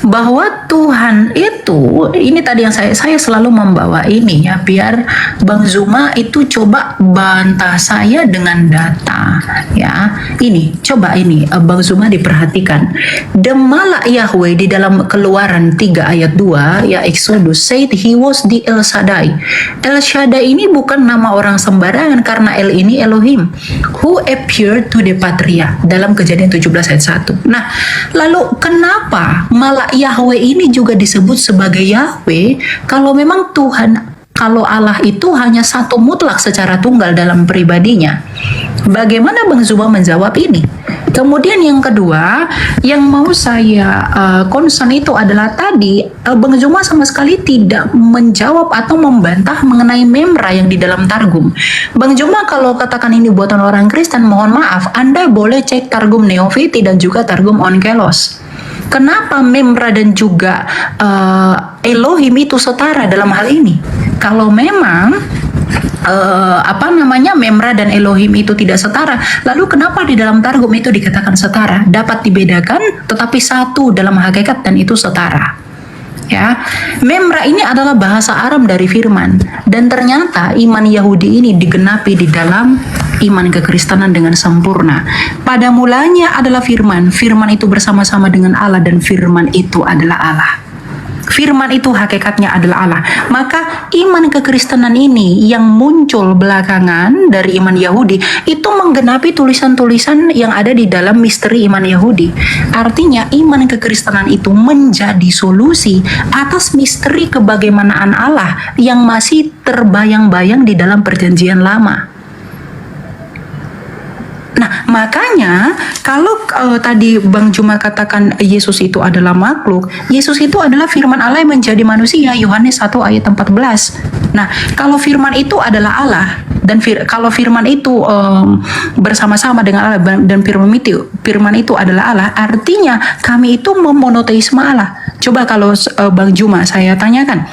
Bahwa Tuhan itu, ini tadi yang saya selalu membawa ini ya, biar Bang Zuma itu coba bantah saya dengan data ya. Ini, coba ini Bang Zuma diperhatikan. Demala Yahweh di dalam Keluaran 3 ayat 2 ya, Exodus said he was the El Shaddai. El Shaddai ini bukan nama orang sembarangan, karena El ini Elohim who appeared to the Patria dalam Kejadian 17 ayat 1. Nah, lalu kenapa malah Yahweh ini juga disebut sebagai Yahweh kalau memang Tuhan, kalau Allah itu hanya satu mutlak secara tunggal dalam pribadinya? Bagaimana Bang Zuma menjawab ini? Kemudian yang kedua yang mau saya concern itu adalah tadi Bang Zuma sama sekali tidak menjawab atau membantah mengenai memra yang di dalam Targum. Bang Zuma kalau katakan ini buatan orang Kristen, mohon maaf, Anda boleh cek Targum Neofiti dan juga Targum Onkelos. Kenapa memra dan juga Elohim itu setara dalam hal ini? Kalau memang memra dan Elohim itu tidak setara, lalu kenapa di dalam Targum itu dikatakan setara? Dapat dibedakan, tetapi satu dalam hakikat dan itu setara. Ya, memra ini adalah bahasa Aram dari firman, dan ternyata iman Yahudi ini digenapi di dalam iman kekristenan dengan sempurna. Pada mulanya adalah firman, firman itu bersama-sama dengan Allah, dan firman itu adalah Allah. Firman itu hakikatnya adalah Allah. Maka iman kekristenan ini yang muncul belakangan dari iman Yahudi itu menggenapi tulisan-tulisan yang ada di dalam misteri iman Yahudi. Artinya iman kekristenan itu menjadi solusi atas misteri kebagaimanaan Allah yang masih terbayang-bayang di dalam perjanjian lama. Nah, makanya kalau tadi Bang Juma katakan Yesus itu adalah makhluk, Yesus itu adalah firman Allah yang menjadi manusia, Yohanes 1 ayat 14. Nah, kalau firman itu adalah Allah, dan kalau firman itu bersama-sama dengan Allah, dan firman itu adalah Allah, artinya kami itu memonoteisme Allah. Coba kalau Bang Juma saya tanyakan,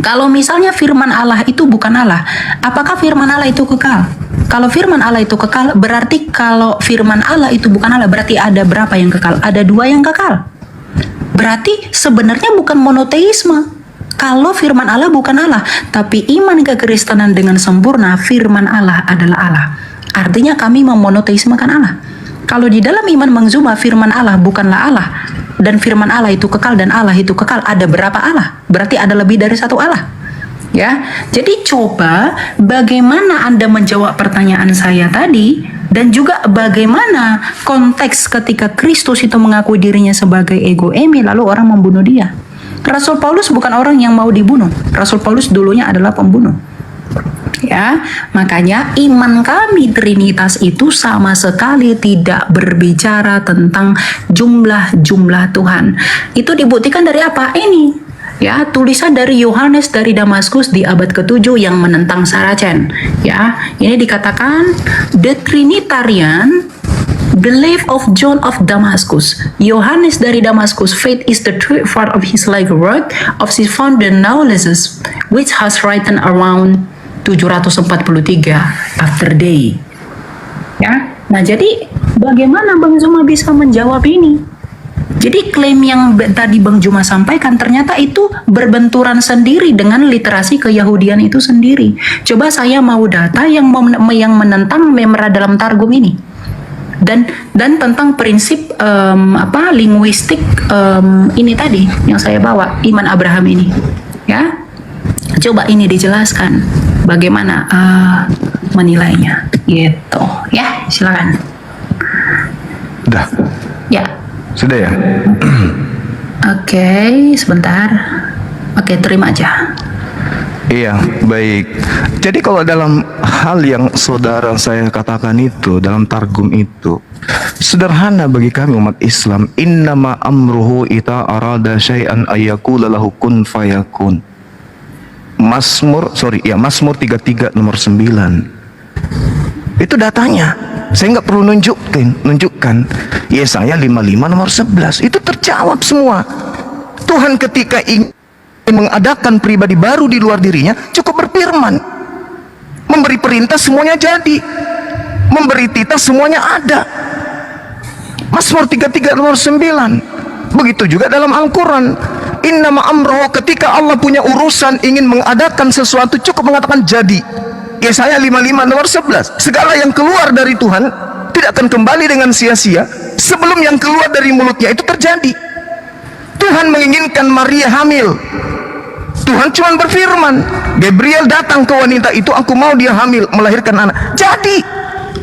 kalau misalnya firman Allah itu bukan Allah, apakah firman Allah itu kekal? Kalau firman Allah itu kekal, berarti kalau firman Allah itu bukan Allah, berarti ada berapa yang kekal? Ada 2 yang kekal. Berarti sebenarnya bukan monoteisme. Kalau firman Allah bukan Allah, tapi iman kekristenan dengan sempurna, firman Allah adalah Allah. Artinya kami memonoteismekan Allah. Kalau di dalam iman Bang Zuma, firman Allah bukanlah Allah, dan firman Allah itu kekal dan Allah itu kekal, ada berapa Allah? Berarti ada lebih dari satu Allah. Ya, jadi coba bagaimana Anda menjawab pertanyaan saya tadi, dan juga bagaimana konteks ketika Kristus itu mengakui dirinya sebagai ego eimi lalu orang membunuh dia. Rasul Paulus bukan orang yang mau dibunuh. Rasul Paulus dulunya adalah pembunuh. Ya, makanya iman kami Trinitas itu sama sekali tidak berbicara tentang jumlah-jumlah Tuhan. Itu dibuktikan dari apa? Ini. Ya, tulisan dari Yohanes dari Damaskus di abad ke-7 yang menentang Saracen. Ya, ini dikatakan the Trinitarian belief of John of Damascus. Yohanes dari Damaskus, faith is the true part of his like work of his founder Naulesus, which has written around 743 after day. Ya, nah jadi bagaimana Bang Zuma bisa menjawab ini? Jadi klaim yang tadi Bang Juma sampaikan ternyata itu berbenturan sendiri dengan literasi keyahudian itu sendiri. Coba saya mau data yang menentang memra dalam Targum ini. Dan tentang prinsip linguistik ini tadi yang saya bawa, iman Abraham ini. Ya. Coba ini dijelaskan bagaimana menilainya. Gitu. Ya, silakan. Udah. Ya. Sudah ya? Oke, sebentar. Oke, terima aja. Iya, baik. Jadi kalau dalam hal yang saudara saya katakan itu, dalam Targum itu, sederhana bagi kami umat Islam. Innama amruhu ita arada syai'an ayyakula lahu kun fayakun. Mazmur 33 nomor 9. Itu datanya. Saya nggak perlu nunjukkan. Yesaya 55 nomor 11. Itu terjawab semua. Tuhan ketika ingin mengadakan pribadi baru di luar dirinya, cukup berfirman. Memberi perintah semuanya jadi. Memberi titah semuanya ada. Mazmur 33 nomor 9. Begitu juga dalam Al-Quran. Innama amroh, ketika Allah punya urusan ingin mengadakan sesuatu, cukup mengatakan jadi. Yesaya 55 nomor 11. Segala yang keluar dari Tuhan tidak akan kembali dengan sia-sia sebelum yang keluar dari mulutnya itu terjadi. Tuhan menginginkan Maria hamil. Tuhan cuma berfirman. Gabriel datang ke wanita itu, aku mau dia hamil, melahirkan anak. Jadi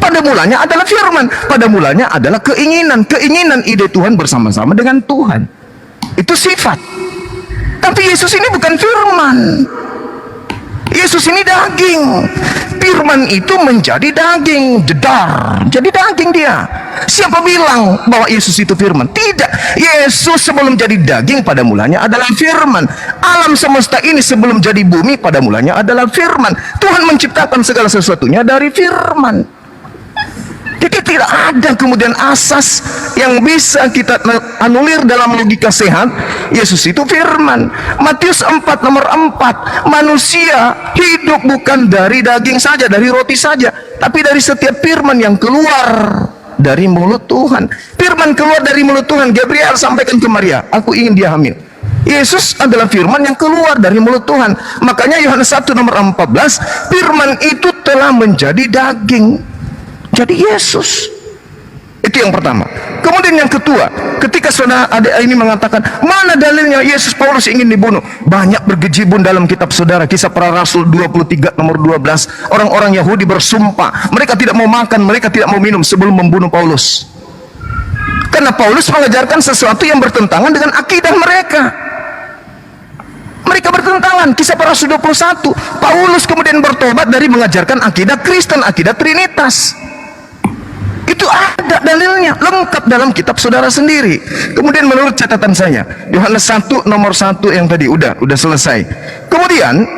pada mulanya adalah firman, pada mulanya adalah keinginan ide Tuhan bersama-sama dengan Tuhan. Itu sifat. Tapi Yesus ini bukan firman. Yesus ini daging. Firman itu menjadi daging, jedar, jadi daging dia. Siapa bilang bahwa Yesus itu firman? Tidak. Yesus sebelum jadi daging pada mulanya adalah firman. Alam semesta ini sebelum jadi bumi pada mulanya adalah firman. Tuhan menciptakan segala sesuatunya dari firman. Jadi tidak ada kemudian asas yang bisa kita anulir dalam logika sehat. Yesus itu firman. Matius 4 nomor 4. Manusia hidup bukan dari daging saja, dari roti saja, tapi dari setiap firman yang keluar dari mulut Tuhan. Firman keluar dari mulut Tuhan. Gabriel sampaikan ke Maria, aku ingin dia hamil. Yesus adalah firman yang keluar dari mulut Tuhan. Makanya Yohanes 1 nomor 14, firman itu telah menjadi daging. Jadi Yesus. Itu yang pertama. Kemudian yang kedua, ketika saudara adik ini mengatakan, mana dalilnya Yesus Paulus ingin dibunuh? Banyak bergejibun dalam kitab saudara. Kisah Para Rasul 23 nomor 12. Orang-orang Yahudi bersumpah, mereka tidak mau makan, mereka tidak mau minum sebelum membunuh Paulus. Karena Paulus mengajarkan sesuatu yang bertentangan dengan akidah mereka. Mereka bertentangan. Kisah Para Rasul 21. Paulus kemudian bertobat dari mengajarkan akidah Kristen, akidah Trinitas. Itu ada dalilnya, lengkap dalam kitab saudara sendiri. Kemudian menurut catatan saya, Yohanes 1 nomor 1 yang tadi udah selesai. Kemudian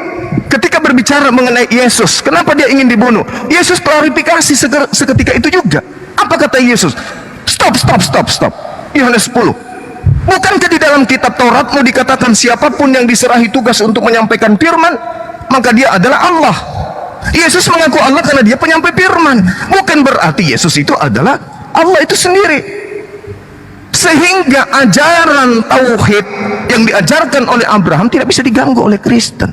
ketika berbicara mengenai Yesus, kenapa dia ingin dibunuh? Yesus klarifikasi seketika itu juga. Apa kata Yesus? Stop. Yohanes 10. Bukankah di dalam kitab Tauratmu dikatakan siapapun yang diserahi tugas untuk menyampaikan firman, maka dia adalah Allah. Yesus mengaku Allah karena dia penyampai firman. Bukan berarti Yesus itu adalah Allah itu sendiri. Sehingga ajaran tauhid yang diajarkan oleh Abraham tidak bisa diganggu oleh Kristen.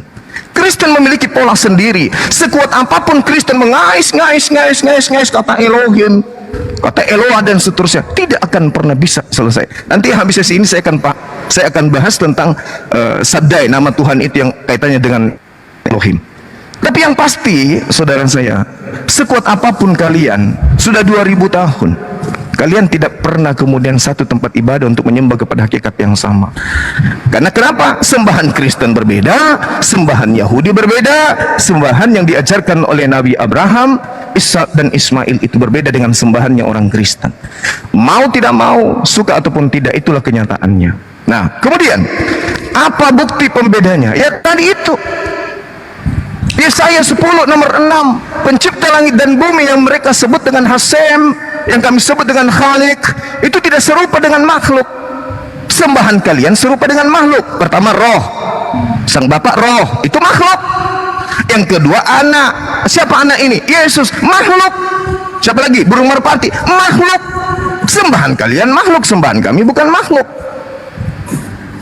Kristen memiliki pola sendiri. Sekuat apapun Kristen mengais kata Elohim, kata Eloah dan seterusnya, tidak akan pernah bisa selesai. Nanti habis sesi ini saya akan bahas tentang Sadai, nama Tuhan itu yang kaitannya dengan Elohim. Tapi yang pasti, saudara saya, sekuat apapun kalian, sudah 2000 tahun, kalian tidak pernah kemudian satu tempat ibadah untuk menyembah kepada hakikat yang sama. Karena kenapa? Sembahan Kristen berbeda, sembahan Yahudi berbeda, sembahan yang diajarkan oleh Nabi Abraham, Ishak dan Ismail itu berbeda dengan sembahannya orang Kristen. Mau tidak mau, suka ataupun tidak, itulah kenyataannya. Nah, kemudian apa bukti pembedanya? Ya tadi itu, Yesaya 10 nomor 6, pencipta langit dan bumi yang mereka sebut dengan Hasem, yang kami sebut dengan Khalik, itu tidak serupa dengan makhluk. Sembahan kalian serupa dengan makhluk. Pertama roh, sang bapak roh, itu makhluk. Yang kedua anak. Siapa anak ini? Yesus, makhluk. Siapa lagi? Burung merpati, makhluk. Sembahan kalian makhluk, sembahan kami bukan makhluk.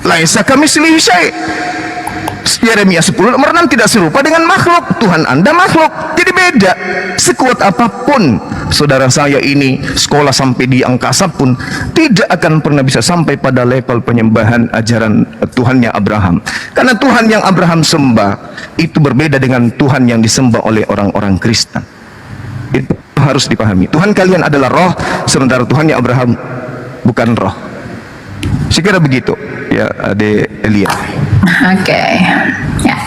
Laisa kamitslihi syai'. Yeremia 10 nomor 6 tidak serupa dengan makhluk. Tuhan Anda makhluk, jadi beda. Sekuat apapun saudara saya ini sekolah sampai di angkasa pun tidak akan pernah bisa sampai pada level penyembahan ajaran Tuhannya Abraham. Karena Tuhan yang Abraham sembah itu berbeda dengan Tuhan yang disembah oleh orang-orang Kristen. Itu harus dipahami. Tuhan kalian adalah roh, sementara Tuhannya Abraham bukan roh. Saya kira begitu ya, Ade Elia. Oke, ya.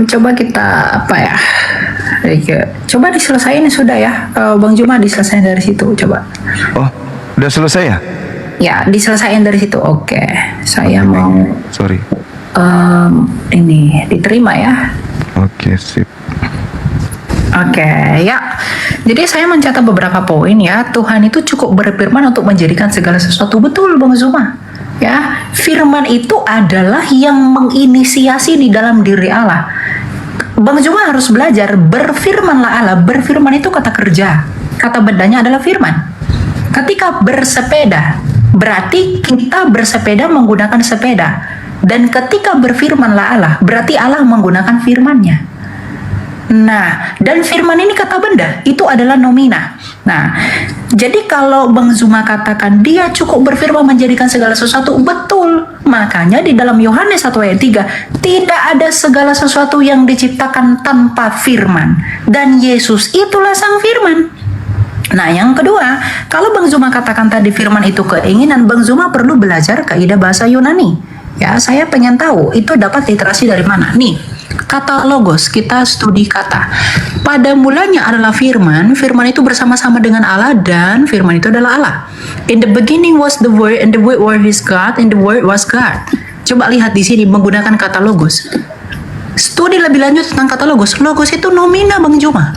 Coba kita apa ya? Coba diselesain sudah ya, Bang Juma diselesain dari situ. Coba. Oh, udah selesai ya? Ya, diselesain dari situ. Oke, saya mau. Sorry. Ini diterima ya. Oke, sip. Oke, ya. Jadi saya mencatat beberapa poin ya. Tuhan itu cukup berfirman untuk menjadikan segala sesuatu. Betul, Bang Zuma. Ya, firman itu adalah yang menginisiasi di dalam diri Allah. Bang Zuma harus belajar, berfirmanlah Allah. Berfirman itu kata kerja. Kata bedanya adalah firman. Ketika bersepeda, berarti kita bersepeda menggunakan sepeda. Dan ketika berfirmanlah Allah, berarti Allah menggunakan firman-Nya. Nah, dan firman ini kata benda, itu adalah nomina. Nah, jadi kalau Bang Zuma katakan dia cukup berfirman menjadikan segala sesuatu, betul. Makanya di dalam Yohanes 1 ayat 3, tidak ada segala sesuatu yang diciptakan tanpa firman. Dan Yesus itulah sang firman. Nah, yang kedua, kalau Bang Zuma katakan tadi firman itu keinginan, Bang Zuma perlu belajar kaidah bahasa Yunani. Ya, saya pengen tahu itu dapat literasi dari mana. Nih, kata logos, kita studi kata. Pada mulanya adalah firman, firman itu bersama-sama dengan Allah dan firman itu adalah Allah. In the beginning was the word and the word was God and the word was God. Coba lihat di sini menggunakan kata logos. Studi lebih lanjut tentang kata logos. Logos itu nomina, Bang Juma.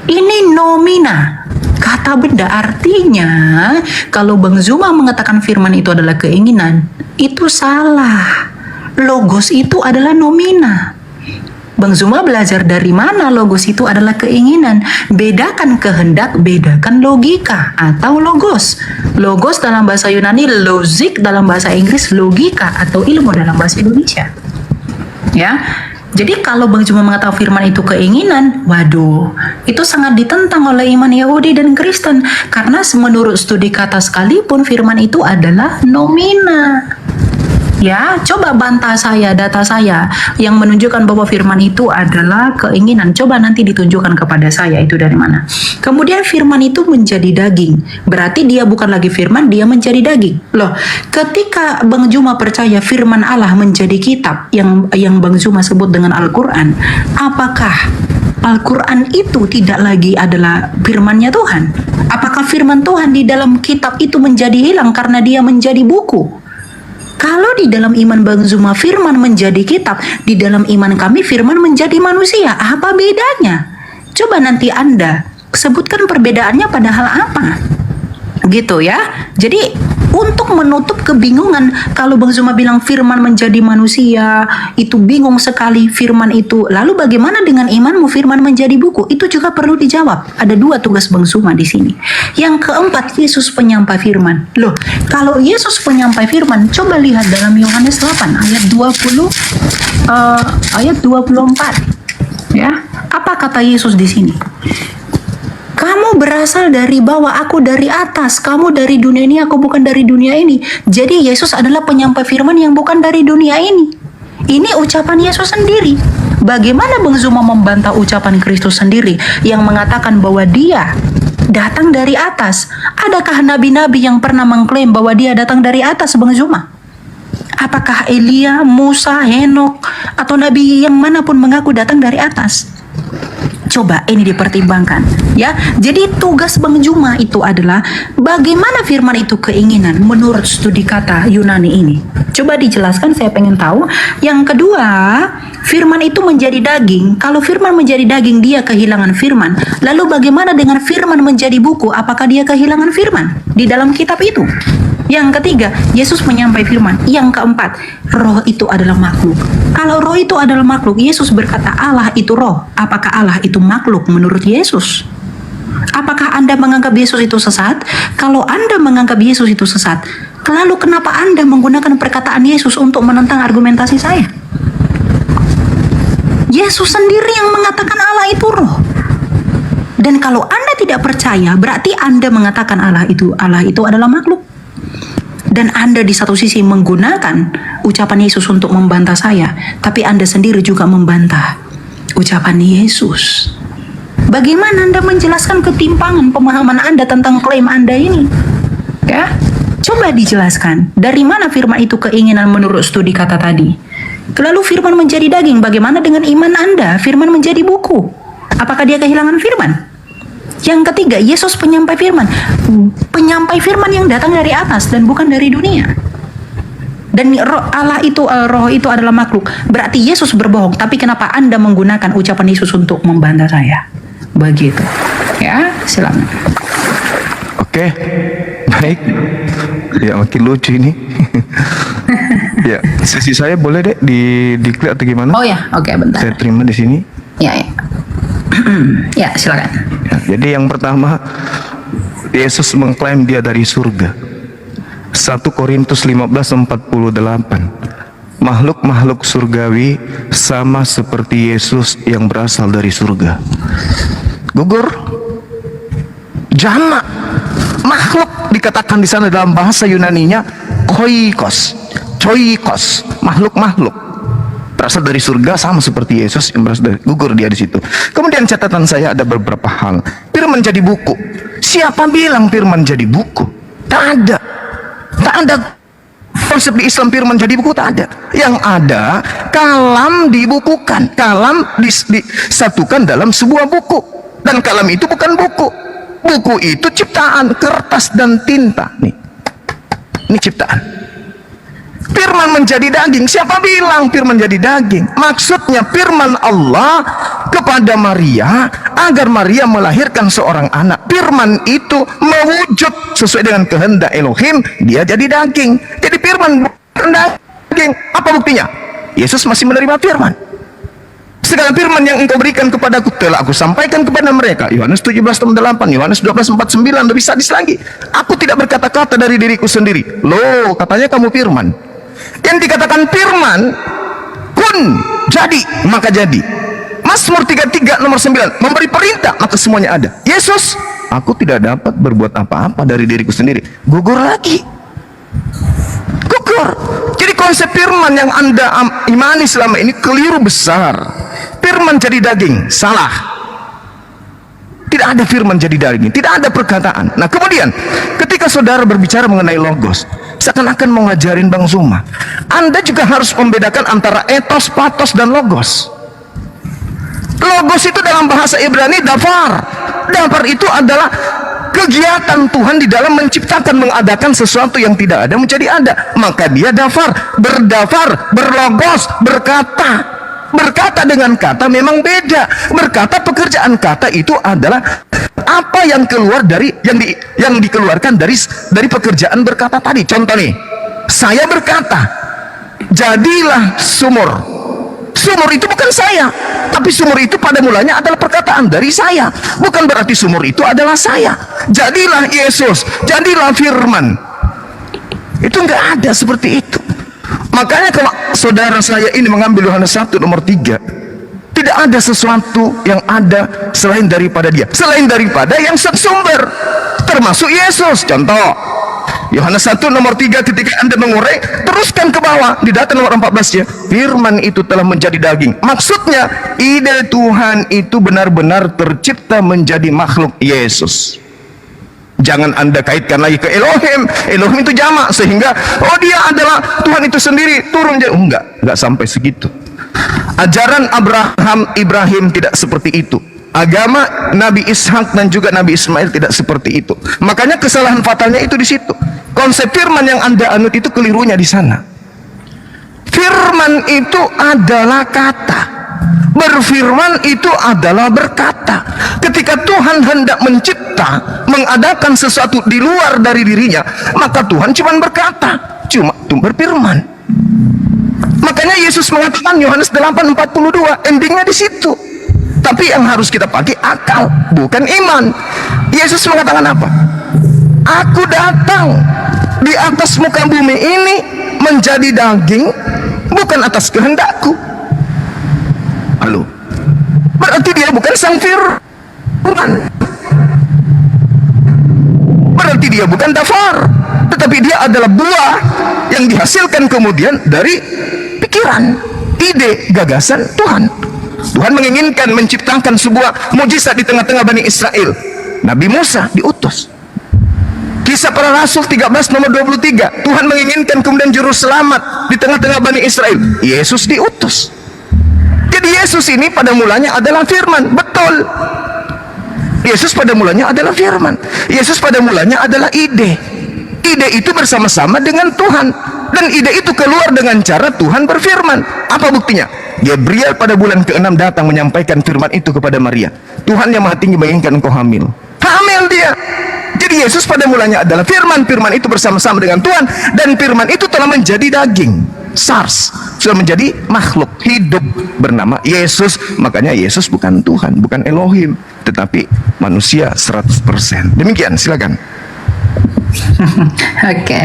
Ini nomina. Kata benda, artinya kalau Bang Zuma mengatakan firman itu adalah keinginan, itu salah. Logos itu adalah nomina. Bang Zuma belajar dari mana logos itu adalah keinginan. Bedakan kehendak, bedakan logika atau logos. Logos dalam bahasa Yunani, logic dalam bahasa Inggris, logika atau ilmu dalam bahasa Indonesia. Ya. Jadi kalau Bang Zuma mengatakan firman itu keinginan, waduh, itu sangat ditentang oleh iman Yahudi dan Kristen. Karena menurut studi kata sekalipun firman itu adalah nomina. Ya, coba bantah saya, data saya yang menunjukkan bahwa firman itu adalah keinginan. Coba nanti ditunjukkan kepada saya itu dari mana. Kemudian firman itu menjadi daging. Berarti dia bukan lagi firman, dia menjadi daging. Loh, ketika Bang Zuma percaya firman Allah menjadi kitab yang Bang Zuma sebut dengan Al-Quran, apakah Al-Quran itu tidak lagi adalah firman-Nya Tuhan? Apakah firman Tuhan di dalam kitab itu menjadi hilang karena dia menjadi buku? Kalau di dalam iman Bang Zuma firman menjadi kitab, di dalam iman kami firman menjadi manusia, apa bedanya? Coba nanti Anda sebutkan perbedaannya pada hal apa? Gitu ya. Jadi untuk menutup kebingungan, kalau Bang Zuma bilang firman menjadi manusia, itu bingung sekali firman itu. Lalu bagaimana dengan imanmu firman menjadi buku? Itu juga perlu dijawab. Ada dua tugas Bang Zuma di sini. Yang keempat, Yesus penyampai firman. Loh, kalau Yesus penyampai firman, coba lihat dalam Yohanes 8 ayat 24. Ya, apa kata Yesus di sini? Kamu berasal dari bawah, aku dari atas. Kamu dari dunia ini, aku bukan dari dunia ini. Jadi Yesus adalah penyampai firman yang bukan dari dunia ini. Ini ucapan Yesus sendiri. Bagaimana Bang Zuma membantah ucapan Kristus sendiri yang mengatakan bahwa dia datang dari atas? Adakah nabi-nabi yang pernah mengklaim bahwa dia datang dari atas, Bang Zuma? Apakah Elia, Musa, Henok, atau nabi yang manapun mengaku datang dari atas? Coba ini dipertimbangkan, ya. Jadi tugas Bang Zuma itu adalah bagaimana firman itu keinginan menurut studi kata Yunani ini. Coba dijelaskan, saya pengen tahu. Yang kedua, firman itu menjadi daging. Kalau firman menjadi daging, dia kehilangan firman. Lalu bagaimana dengan firman menjadi buku? Apakah dia kehilangan firman di dalam kitab itu? Yang ketiga, Yesus menyampaikan firman. Yang keempat, roh itu adalah makhluk. Kalau roh itu adalah makhluk, Yesus berkata Allah itu roh. Apakah Allah itu makhluk menurut Yesus? Apakah Anda menganggap Yesus itu sesat? Kalau Anda menganggap Yesus itu sesat, lalu kenapa Anda menggunakan perkataan Yesus untuk menentang argumentasi saya? Yesus sendiri yang mengatakan Allah itu roh. Dan kalau Anda tidak percaya, berarti Anda mengatakan Allah itu adalah makhluk. Dan Anda di satu sisi menggunakan ucapan Yesus untuk membantah saya, tapi Anda sendiri juga membantah ucapan Yesus. Bagaimana Anda menjelaskan ketimpangan pemahaman Anda tentang klaim Anda ini? Ya, coba dijelaskan. Dari mana firman itu keinginan menurut studi kata tadi? Lalu firman menjadi daging, bagaimana dengan iman Anda? Firman menjadi buku. Apakah dia kehilangan firman? Yang ketiga, Yesus penyampai firman. Penyampai firman yang datang dari atas dan bukan dari dunia. Dan roh itu adalah makhluk. Berarti Yesus berbohong. Tapi kenapa Anda menggunakan ucapan Yesus untuk membantah saya? Begitu. Ya, silakan. Oke, baik. Ya, makin lucu ini. Ya, sesi saya boleh deh di-clear atau gimana? Oh ya, oke, bentar. Saya terima di sini. Ya. Ya, silakan. Ya, jadi yang pertama, Yesus mengklaim dia dari surga. 1 Korintus 15:48. Makhluk-makhluk surgawi sama seperti Yesus yang berasal dari surga. Gugur. Jama. Makhluk dikatakan di sana dalam bahasa Yunaninya koikos. Coikos. Makhluk-makhluk berasal dari surga sama seperti Yesus yang berasal dari, gugur dia di situ. Kemudian catatan saya ada beberapa hal. Firman jadi buku. Siapa bilang firman jadi buku? Tak ada. Tak ada konsep di Islam firman jadi buku, tak ada. Yang ada kalam dibukukan, kalam disatukan dalam sebuah buku. Dan kalam itu bukan buku. Buku itu ciptaan, kertas dan tinta. Nih. Ini ciptaan. Firman menjadi daging. Siapa bilang firman jadi daging? Maksudnya firman Allah kepada Maria agar Maria melahirkan seorang anak. Firman itu mewujud sesuai dengan kehendak Elohim, dia jadi daging. Jadi firman bukan daging. Apa buktinya? Yesus masih menerima firman. Segala firman yang engkau berikan kepadaku telah aku sampaikan kepada mereka. Yohanes 17:8, Yohanes 12:49, lebih sadis lagi. Aku tidak berkata-kata dari diriku sendiri. Loh, katanya kamu firman. Yang dikatakan firman, kun, jadi, maka jadi. Mazmur 33 nomor 9, memberi perintah, maka semuanya ada. Yesus, aku tidak dapat berbuat apa-apa dari diriku sendiri. Gugur lagi. Gugur. Jadi konsep firman yang Anda imani selama ini keliru besar. Firman jadi daging, salah. Tidak ada firman jadi daging, tidak ada perkataan. Nah kemudian ketika saudara berbicara mengenai logos, seakan-akan mau ngajarin Bang Zuma, Anda juga harus membedakan antara etos, patos, dan logos. Logos itu dalam bahasa Ibrani dafar. Dafar itu adalah kegiatan Tuhan di dalam menciptakan, mengadakan sesuatu yang tidak ada menjadi ada. Maka dia dafar, berlogos, berkata. Berkata dengan kata memang beda. Berkata, pekerjaan kata itu adalah apa yang keluar dari yang dikeluarkan dari pekerjaan berkata tadi. Contoh nih, saya berkata, jadilah sumur. Sumur itu bukan saya, tapi sumur itu pada mulanya adalah perkataan dari saya. Bukan berarti sumur itu adalah saya. Jadilah Yesus, jadilah firman. Itu enggak ada seperti itu. Makanya kalau saudara saya ini mengambil Yohanes 1 nomor 3, tidak ada sesuatu yang ada selain daripada dia, selain daripada yang sumber, termasuk Yesus. Contoh, Yohanes 1 nomor 3, ketika Anda mengorek, teruskan ke bawah di data nomor 14 ya. Firman itu telah menjadi daging. Maksudnya, ide Tuhan itu benar-benar tercipta menjadi makhluk Yesus. Jangan Anda kaitkan lagi ke Elohim. Elohim itu jamak, sehingga oh dia adalah Tuhan itu sendiri turun jadi. Enggak sampai segitu. Ajaran Ibrahim tidak seperti itu. Agama Nabi Ishak dan juga Nabi Ismail tidak seperti itu. Makanya kesalahan fatalnya itu di situ. Konsep firman yang Anda anut itu kelirunya di sana. Firman itu adalah kata. Berfirman itu adalah berkata. Ketika Tuhan hendak mencipta, mengadakan sesuatu di luar dari dirinya, maka Tuhan cuma berkata, cuma berfirman. Makanya Yesus mengatakan Yohanes 8:42, endingnya di situ. Tapi yang harus kita pakai akal, bukan iman. Yesus mengatakan apa? Aku datang di atas muka bumi ini menjadi daging, bukan atas kehendakku. Halo, berarti dia bukan sang firman. Berarti dia bukan dafar, tetapi dia adalah buah yang dihasilkan kemudian dari pikiran, ide, gagasan Tuhan. Tuhan menginginkan menciptakan sebuah mujizat di tengah-tengah Bani Israel. Nabi Musa diutus. Kisah para Rasul 13 nomor 23, Tuhan menginginkan kemudian juru selamat di tengah-tengah Bani Israel. Yesus diutus. Jadi Yesus ini pada mulanya adalah firman. Betul, Yesus pada mulanya adalah firman. Yesus pada mulanya adalah ide. Ide itu bersama-sama dengan Tuhan, dan ide itu keluar dengan cara Tuhan berfirman. Apa buktinya? Gabriel pada bulan ke-6 datang menyampaikan firman itu kepada Maria. Tuhan yang Maha Tinggi menginginkan engkau hamil. Hamil dia. Jadi Yesus pada mulanya adalah firman. Firman itu bersama-sama dengan Tuhan, dan firman itu telah menjadi daging. SARS sudah menjadi makhluk hidup bernama Yesus. Makanya Yesus bukan Tuhan, bukan Elohim, tetapi manusia 100%. Demikian, silakan. Oke.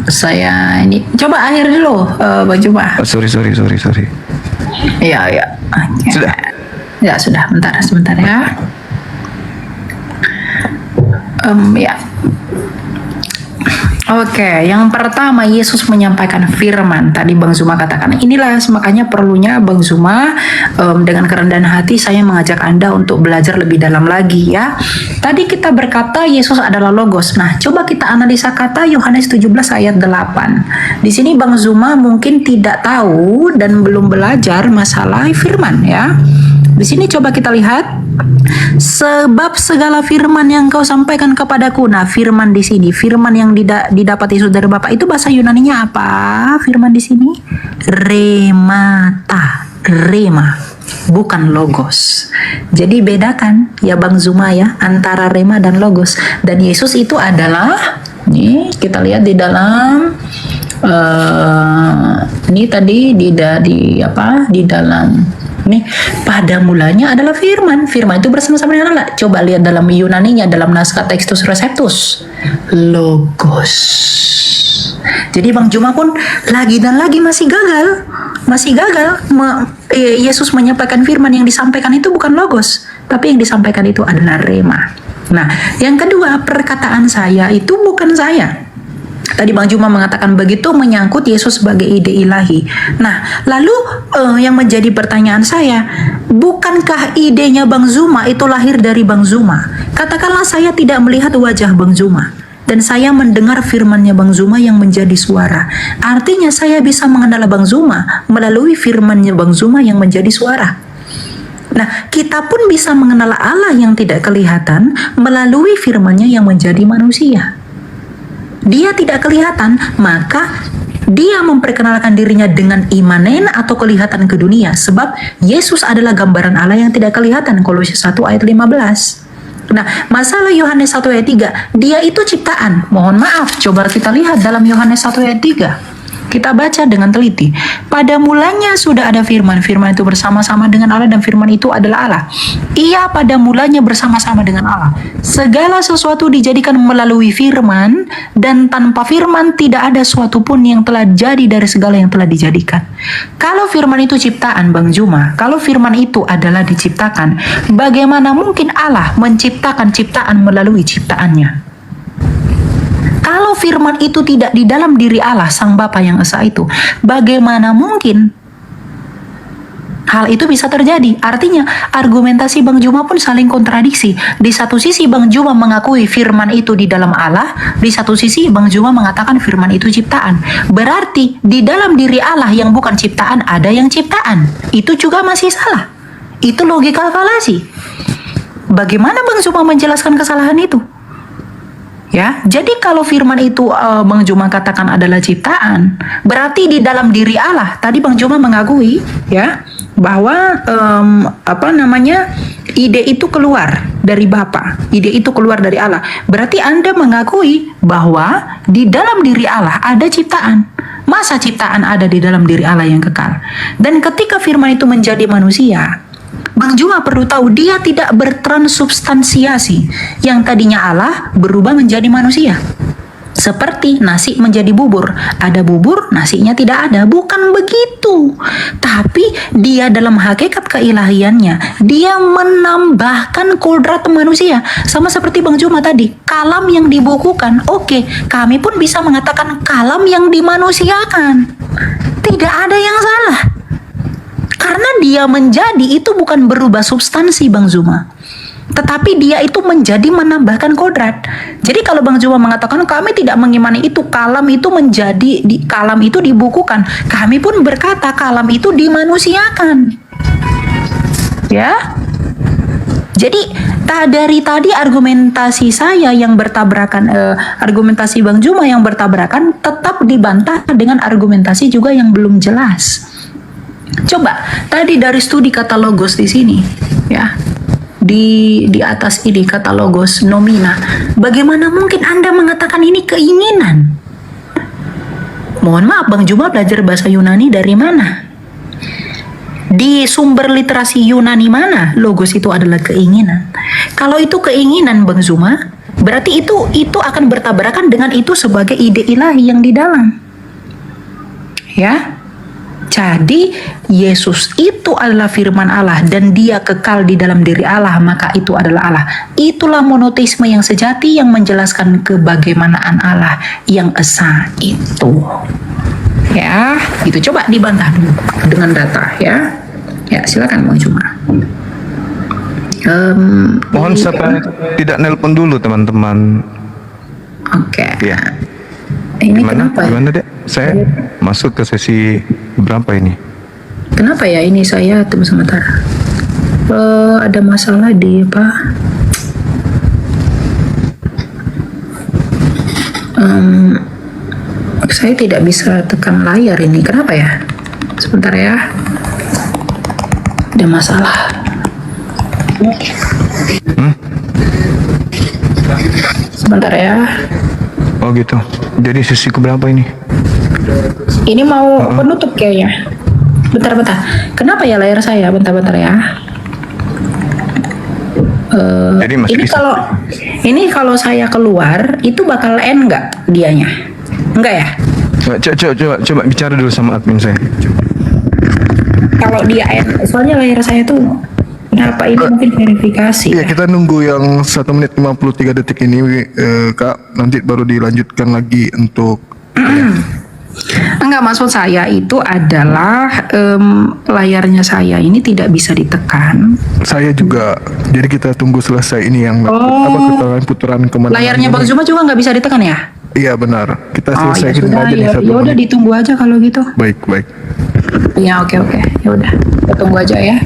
Saya ini coba akhir dulu, Bang Juma. Sorry. Iya. Okay. Sudah. Ya sudah, sebentar ya. Ya. Oke, yang pertama Yesus menyampaikan firman. Tadi Bang Zuma katakan, inilah makanya perlunya Bang Zuma dengan kerendahan hati saya mengajak Anda untuk belajar lebih dalam lagi ya. Tadi kita berkata Yesus adalah Logos. Nah, coba kita analisa kata Yohanes 17 ayat 8. Di sini Bang Zuma mungkin tidak tahu dan belum belajar masalah firman ya. Di sini coba kita lihat, sebab segala firman yang kau sampaikan kepadaku. Nah, firman di sini, firman yang didapat Yesus dari Bapa itu bahasa Yunaninya apa? Firman di sini rema, bukan logos. Jadi bedakan ya Bang Zuma ya antara rema dan logos. Dan Yesus itu adalah, nih kita lihat di dalam ini tadi di dalam nih, pada mulanya adalah firman. Firman itu bersama-sama dengan Allah. Coba lihat dalam Yunaninya, dalam naskah Textus Receptus, logos. Jadi Bang Juma pun lagi dan lagi masih gagal. Yesus menyampaikan firman, yang disampaikan itu bukan logos, tapi yang disampaikan itu adalah rema. Nah, yang kedua, perkataan saya itu bukan saya. Tadi Bang Juma mengatakan begitu menyangkut Yesus sebagai ide ilahi. Nah, lalu yang menjadi pertanyaan saya, bukankah idenya Bang Zuma itu lahir dari Bang Zuma? Katakanlah saya tidak melihat wajah Bang Zuma, dan saya mendengar firmannya Bang Zuma yang menjadi suara. Artinya saya bisa mengenal Bang Zuma melalui firmannya Bang Zuma yang menjadi suara. Nah, kita pun bisa mengenal Allah yang tidak kelihatan melalui firmannya yang menjadi manusia. Dia tidak kelihatan, maka dia memperkenalkan dirinya dengan imanen atau kelihatan ke dunia. Sebab Yesus adalah gambaran Allah yang tidak kelihatan. Kolose 1 ayat 15. Nah, masalah Yohanes 1 ayat 3, dia itu ciptaan. Mohon maaf, coba kita lihat dalam Yohanes 1 ayat 3. Kita baca dengan teliti. Pada mulanya sudah ada firman. Firman itu bersama-sama dengan Allah, dan firman itu adalah Allah. Ia pada mulanya bersama-sama dengan Allah. Segala sesuatu dijadikan melalui firman, dan tanpa firman tidak ada suatu pun yang telah jadi dari segala yang telah dijadikan. Kalau firman itu ciptaan, Bang Juma, kalau firman itu adalah diciptakan, bagaimana mungkin Allah menciptakan ciptaan melalui ciptaannya? Kalau firman itu tidak di dalam diri Allah, Sang Bapa yang Esa itu, bagaimana mungkin hal itu bisa terjadi? Artinya, argumentasi Bang Juma pun saling kontradiksi. Di satu sisi Bang Juma mengakui firman itu di dalam Allah, di satu sisi Bang Juma mengatakan firman itu ciptaan. Berarti di dalam diri Allah yang bukan ciptaan ada yang ciptaan. Itu juga masih salah. Itu logika falasi. Bagaimana Bang Juma menjelaskan kesalahan itu? Ya, jadi kalau firman itu Bang Juma katakan adalah ciptaan, berarti di dalam diri Allah. Tadi Bang Juma mengakui ya bahwa ide itu keluar dari Bapa, ide itu keluar dari Allah. Berarti Anda mengakui bahwa di dalam diri Allah ada ciptaan. Masa ciptaan ada di dalam diri Allah yang kekal? Dan ketika firman itu menjadi manusia, Bang Juma perlu tahu dia tidak bertransubstansiasi. Yang tadinya Allah berubah menjadi manusia. Seperti nasi menjadi bubur. Ada bubur, nasinya tidak ada. Bukan begitu. Tapi dia dalam hakikat keilahiannya, dia menambahkan kodrat manusia. Sama seperti Bang Juma tadi. Kalam yang dibukukan. Oke, kami pun bisa mengatakan kalam yang dimanusiakan. Tidak ada yang salah. Karena dia menjadi itu bukan berubah substansi Bang Zuma, tetapi dia itu menjadi menambahkan kodrat. Jadi kalau Bang Zuma mengatakan kami tidak mengimani itu, kalam itu menjadi, kalam itu dibukukan, kami pun berkata kalam itu dimanusiakan. Ya. Jadi dari tadi argumentasi saya yang bertabrakan, argumentasi Bang Zuma yang bertabrakan tetap dibantah dengan argumentasi juga yang belum jelas. Coba tadi dari studi kata logos di sini, ya, di atas ini kata logos nomina. Bagaimana mungkin Anda mengatakan ini keinginan? Mohon maaf, Bang Juma belajar bahasa Yunani dari mana? Di sumber literasi Yunani mana logos itu adalah keinginan? Kalau itu keinginan Bang Zuma, berarti itu akan bertabrakan dengan itu sebagai ide ilahi yang di dalam. Ya. Jadi Yesus itu adalah firman Allah dan dia kekal di dalam diri Allah, maka itu adalah Allah. Itulah monoteisme yang sejati yang menjelaskan kebagaimanaan Allah yang esa itu. Ya, itu coba dibantah dulu dengan data ya. Ya, silakan Bang Juma. Mohon siapa tidak nelpon dulu teman-teman. Oke. Ya. Ini Gimana? kenapa? Gimana Dek? Saya masuk ke sesi berapa ini? Kenapa ya ini saya tunggu sebentar. Ada masalah di apa? Saya tidak bisa tekan layar ini. Kenapa ya? Sebentar ya. Ada masalah. Sebentar ya. Oh gitu. Jadi sesi keberapa ini? Ini mau penutup kayaknya. Bentar. Kenapa ya layar saya? Bentar ya. Jadi masih Ini bisa. kalau saya keluar itu bakal end nggak dianya? Enggak ya? Coba bicara dulu sama admin saya. Kalau dia end, soalnya layar saya tuh kenapa ini mungkin verifikasi. Iya, Ya? kita nunggu yang 1 menit 53 detik ini, Kak. Nanti baru dilanjutkan lagi untuk Enggak, maksud saya itu adalah layarnya saya ini tidak bisa ditekan. saya juga. Jadi kita tunggu selesai ini yang putaran kemana. Layarnya Bang Zuma juga nggak bisa ditekan ya? Iya benar. Kita Oh ya selesaikan sudah, aja di ya 1 udah menit. ditunggu aja kalau gitu. Baik. Ya oke, ya udah, kita tunggu aja ya.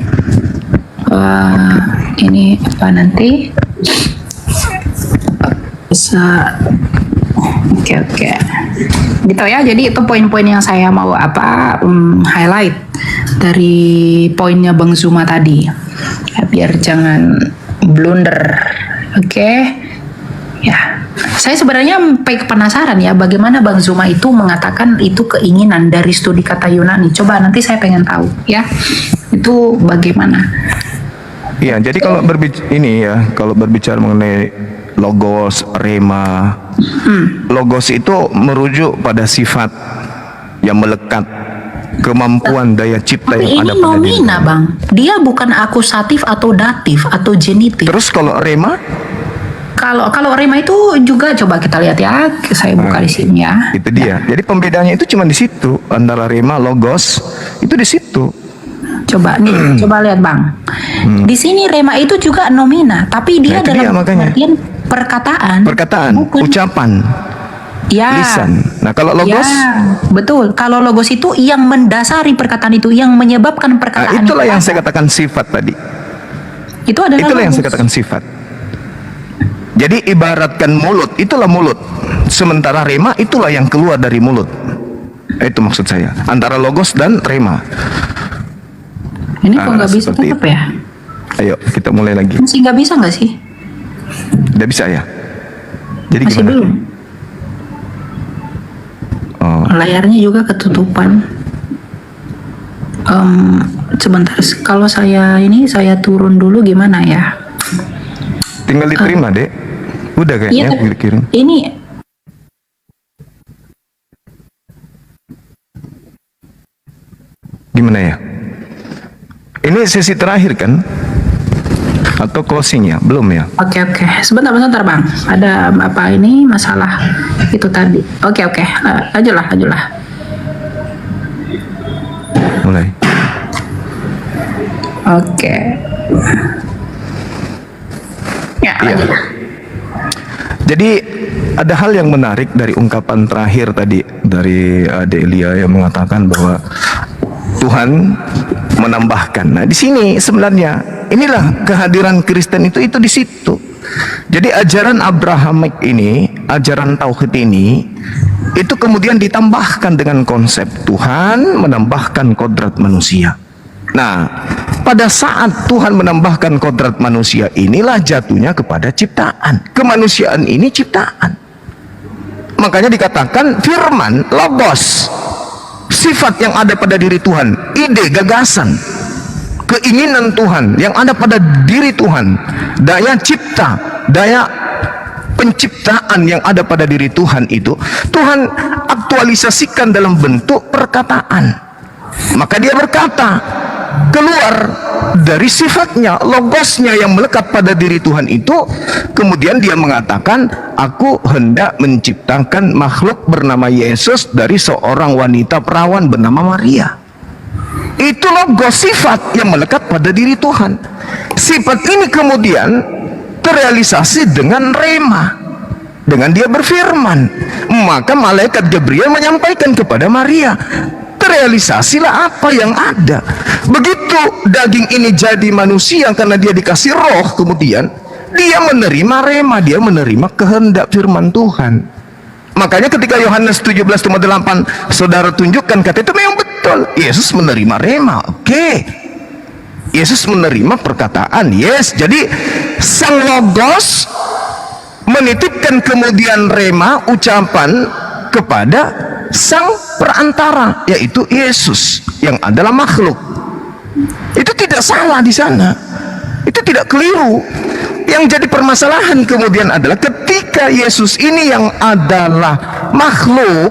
Ini apa nanti bisa? Oke. Gitu ya. Jadi itu poin-poin yang saya mau highlight dari poinnya Bang Zuma tadi. Ya, biar jangan blunder. Oke. Ya. Saya sebenarnya penasaran ya bagaimana Bang Zuma itu mengatakan itu keinginan dari studi kata Yunani. Coba nanti saya pengen tahu ya. Itu bagaimana? Iya, jadi kalau berbicara mengenai logos, rema, logos itu merujuk pada sifat yang melekat, kemampuan daya cipta Tapi yang ini ada pada diri. nomina Bang. Dia bukan akusatif atau datif atau genitif. Terus kalau rema, Kalau rema itu juga coba kita lihat ya. Saya buka di sini ya. Itu dia. Jadi pembedanya itu cuma di situ antara rema logos itu di situ. Coba nih, coba lihat Bang. Di sini rema itu juga nomina, tapi dia Nah, itu dalam dia makanya. artian perkataan. Perkataan, bukan ucapan, ya. lisan. Nah, kalau logos, Ya, betul. Kalau logos itu yang mendasari perkataan itu, yang menyebabkan nah, perkataan itulah itu yang ada. saya katakan sifat tadi. Itu adalah Itulah yang logos. saya katakan sifat. Jadi ibaratkan mulut, itulah mulut. Sementara rema itulah yang keluar dari mulut. Itu maksud saya. Antara logos dan rema. Ini kok nggak bisa seperti tetap itu. ya? Ayo kita mulai lagi. Masih nggak bisa nggak sih? Tidak bisa ya? Jadi Masih gimana? belum. Oh, Layarnya juga ketutupan. Sebentar, kalau saya turun dulu gimana ya? tinggal diterima, Dek. Udah kayaknya Iya, kirim. ini Gimana ya? Ini sesi terakhir kan? Atau closing ya? Belum ya? oke. Sebentar Bang. Ada apa ini masalah itu tadi? Oke. Lanjutlah. Mulai. Oke. Ya, Iya. lanjutlah. Jadi ada hal yang menarik dari ungkapan terakhir tadi dari Delia yang mengatakan bahwa Tuhan menambahkan. Nah, di sini sebenarnya inilah kehadiran Kristen itu di situ. Jadi ajaran Abrahamik ini, ajaran tauhid ini itu kemudian ditambahkan dengan konsep Tuhan menambahkan kodrat manusia. Nah, pada saat Tuhan menambahkan kodrat manusia inilah jatuhnya kepada ciptaan. Kemanusiaan ini ciptaan. Makanya dikatakan firman, logos, sifat yang ada pada diri Tuhan, ide, gagasan, keinginan Tuhan yang ada pada diri Tuhan, daya cipta, daya penciptaan yang ada pada diri Tuhan itu Tuhan aktualisasikan dalam bentuk perkataan. Maka dia berkata, keluar dari sifatnya, logosnya yang melekat pada diri Tuhan itu, kemudian dia mengatakan, aku hendak menciptakan makhluk bernama Yesus dari seorang wanita perawan bernama Maria. Itu logos, sifat yang melekat pada diri Tuhan. Sifat ini kemudian terrealisasi dengan rema, dengan dia berfirman. Maka malaikat Gabriel menyampaikan kepada Maria, terrealisasilah apa yang ada. Begitu daging ini jadi manusia karena dia dikasih roh, kemudian dia menerima rema, dia menerima kehendak firman Tuhan. Makanya ketika Yohanes 17:8 saudara tunjukkan kata itu memang betul, Yesus menerima rema. Oke, Yesus menerima perkataan. Yes, jadi sang logos menitipkan kemudian rema, ucapan kepada sang perantara, yaitu Yesus yang adalah makhluk. Itu tidak salah di sana, itu tidak keliru. Yang jadi permasalahan kemudian adalah ketika Yesus ini yang adalah makhluk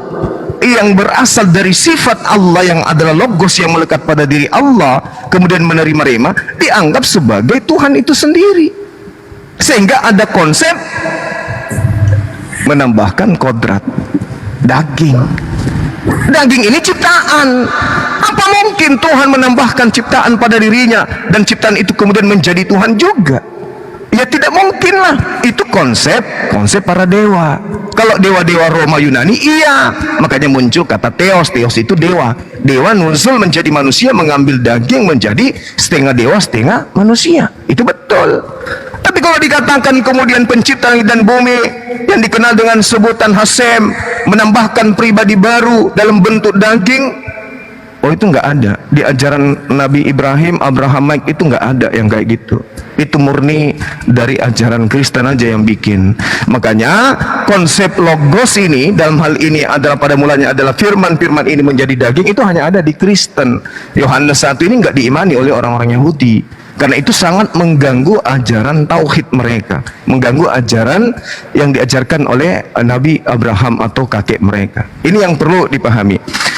yang berasal dari sifat Allah yang adalah logos yang melekat pada diri Allah, kemudian menerima rema, dianggap sebagai Tuhan itu sendiri, sehingga ada konsep menambahkan kodrat daging. Daging ini ciptaan. Apa mungkin Tuhan menambahkan ciptaan pada dirinya dan ciptaan itu kemudian menjadi Tuhan juga? Ya tidak mungkin lah. Itu konsep para dewa. Kalau dewa-dewa Roma Yunani, iya, makanya muncul kata Theos. Theos itu dewa. Dewa nuzul menjadi manusia, mengambil daging menjadi setengah dewa setengah manusia. Itu betul. Tapi kalau dikatakan kemudian pencipta langit dan bumi yang dikenal dengan sebutan Hasem menambahkan pribadi baru dalam bentuk daging, oh itu nggak ada di ajaran Nabi Ibrahim, Abrahamik, itu nggak ada yang kayak gitu. Itu murni dari ajaran Kristen aja yang bikin. Makanya konsep logos ini dalam hal ini adalah pada mulanya adalah firman ini menjadi daging, itu hanya ada di Kristen. Yohanes 1 ini nggak diimani oleh orang-orang Yahudi, karena itu sangat mengganggu ajaran tauhid mereka, mengganggu ajaran yang diajarkan oleh Nabi Abraham atau kakek mereka. Ini yang perlu dipahami.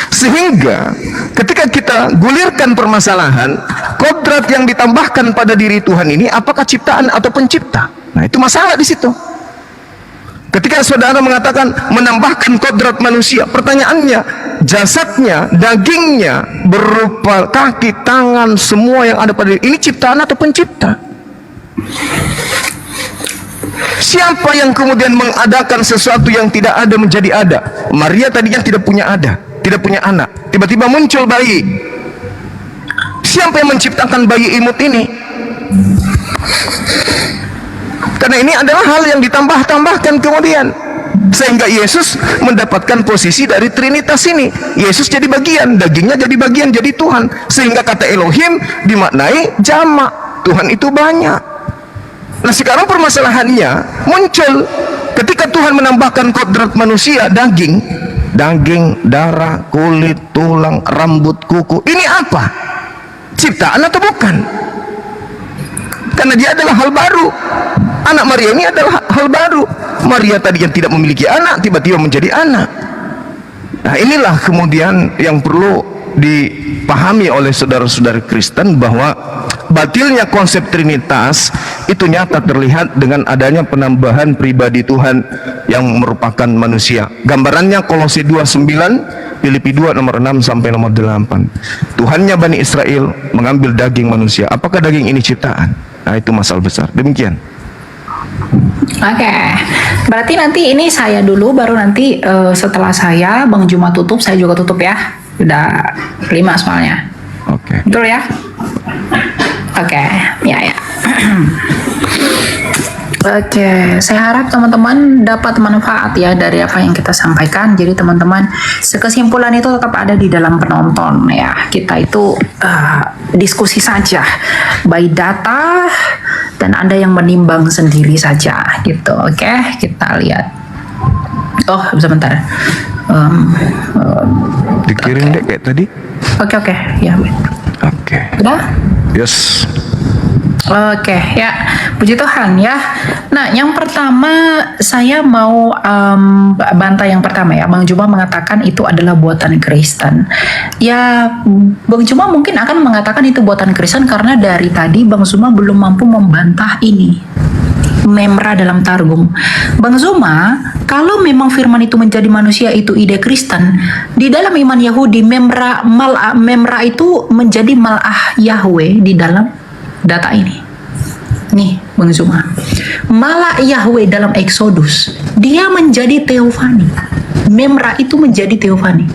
Sehingga ketika kita gulirkan permasalahan kodrat yang ditambahkan pada diri Tuhan ini, apakah ciptaan atau pencipta? Nah, itu masalah di situ. Ketika saudara mengatakan menambahkan kodrat manusia, pertanyaannya, jasadnya, dagingnya, berupa kaki, tangan, semua yang ada pada diri, ini ciptaan atau pencipta? Siapa yang kemudian mengadakan sesuatu yang tidak ada menjadi ada? Maria tadinya tidak punya anak, tiba-tiba muncul bayi. Siapa yang menciptakan bayi imut ini? Karena ini adalah hal yang ditambah-tambahkan kemudian, sehingga Yesus mendapatkan posisi dari Trinitas ini. Yesus jadi bagian, dagingnya jadi bagian, jadi Tuhan. Sehingga kata Elohim dimaknai jamak, Tuhan itu banyak. Nah sekarang permasalahannya muncul ketika Tuhan menambahkan kodrat manusia, daging, darah, kulit, tulang, rambut, kuku. Ini apa? Ciptaan atau bukan? Karena dia adalah hal baru. Anak Maria ini adalah hal baru. Maria tadi yang tidak memiliki anak, tiba-tiba menjadi anak. Nah inilah kemudian yang perlu dipahami oleh saudara-saudara Kristen, bahwa batilnya konsep Trinitas itu nyata terlihat dengan adanya penambahan pribadi Tuhan yang merupakan manusia. Gambarannya Kolose 2:9, Filipi 2 nomor 6 sampai nomor 8. Tuhannya Bani Israel mengambil daging manusia. Apakah daging ini ciptaan? Nah itu masalah besar. Demikian. Oke, berarti nanti ini saya dulu, baru nanti setelah saya Bang Juma tutup, saya juga tutup ya. Udah 5 soalnya. Oke. Betul ya? Oke, ya. Oke, saya harap teman-teman dapat manfaat ya dari apa yang kita sampaikan. Jadi teman-teman, kesimpulan itu tetap ada di dalam penonton ya. Kita itu diskusi saja by data, dan Anda yang menimbang sendiri saja gitu. Oke, kita lihat. Oh, sebentar. Dikirim deh kayak tadi. Oke, ya. Oke. Udah? Yes. Oke, ya, puji Tuhan ya. Nah, yang pertama saya mau bantah yang pertama ya. Bang Juma mengatakan itu adalah buatan Kristen. Ya, Bang Juma mungkin akan mengatakan itu buatan Kristen karena dari tadi Bang Juma belum mampu membantah ini. Memra dalam Targum. Bang Zuma, kalau memang firman itu menjadi manusia itu ide Kristen, di dalam iman Yahudi memra itu menjadi malah Yahweh di dalam data ini. Nih, Bang Zuma. Malah Yahweh dalam Exodus, dia menjadi teofani. Memra itu menjadi teofani.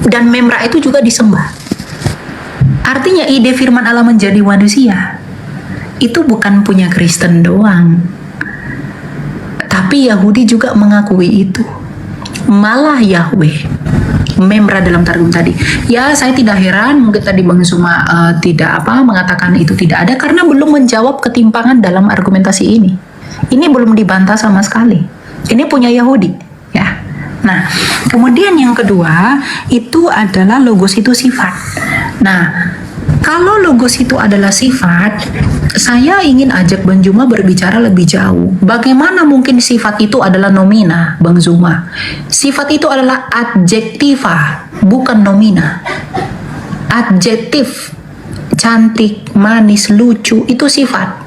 Dan memra itu juga disembah. Artinya ide firman Allah menjadi manusia itu bukan punya Kristen doang, tapi Yahudi juga mengakui itu. Malah Yahweh, memra dalam Targum tadi. Ya, saya tidak heran mungkin tadi Bang Zuma tidak mengatakan itu tidak ada karena belum menjawab ketimpangan dalam argumentasi ini. Ini belum dibantah sama sekali. Ini punya Yahudi, ya. Nah, kemudian yang kedua itu adalah logos itu sifat. Nah, kalau logos itu adalah sifat, saya ingin ajak Bang Zuma berbicara lebih jauh. Bagaimana mungkin sifat itu adalah nomina, Bang Zuma? Sifat itu adalah adjektiva, bukan nomina. Adjektif, cantik, manis, lucu, itu sifat.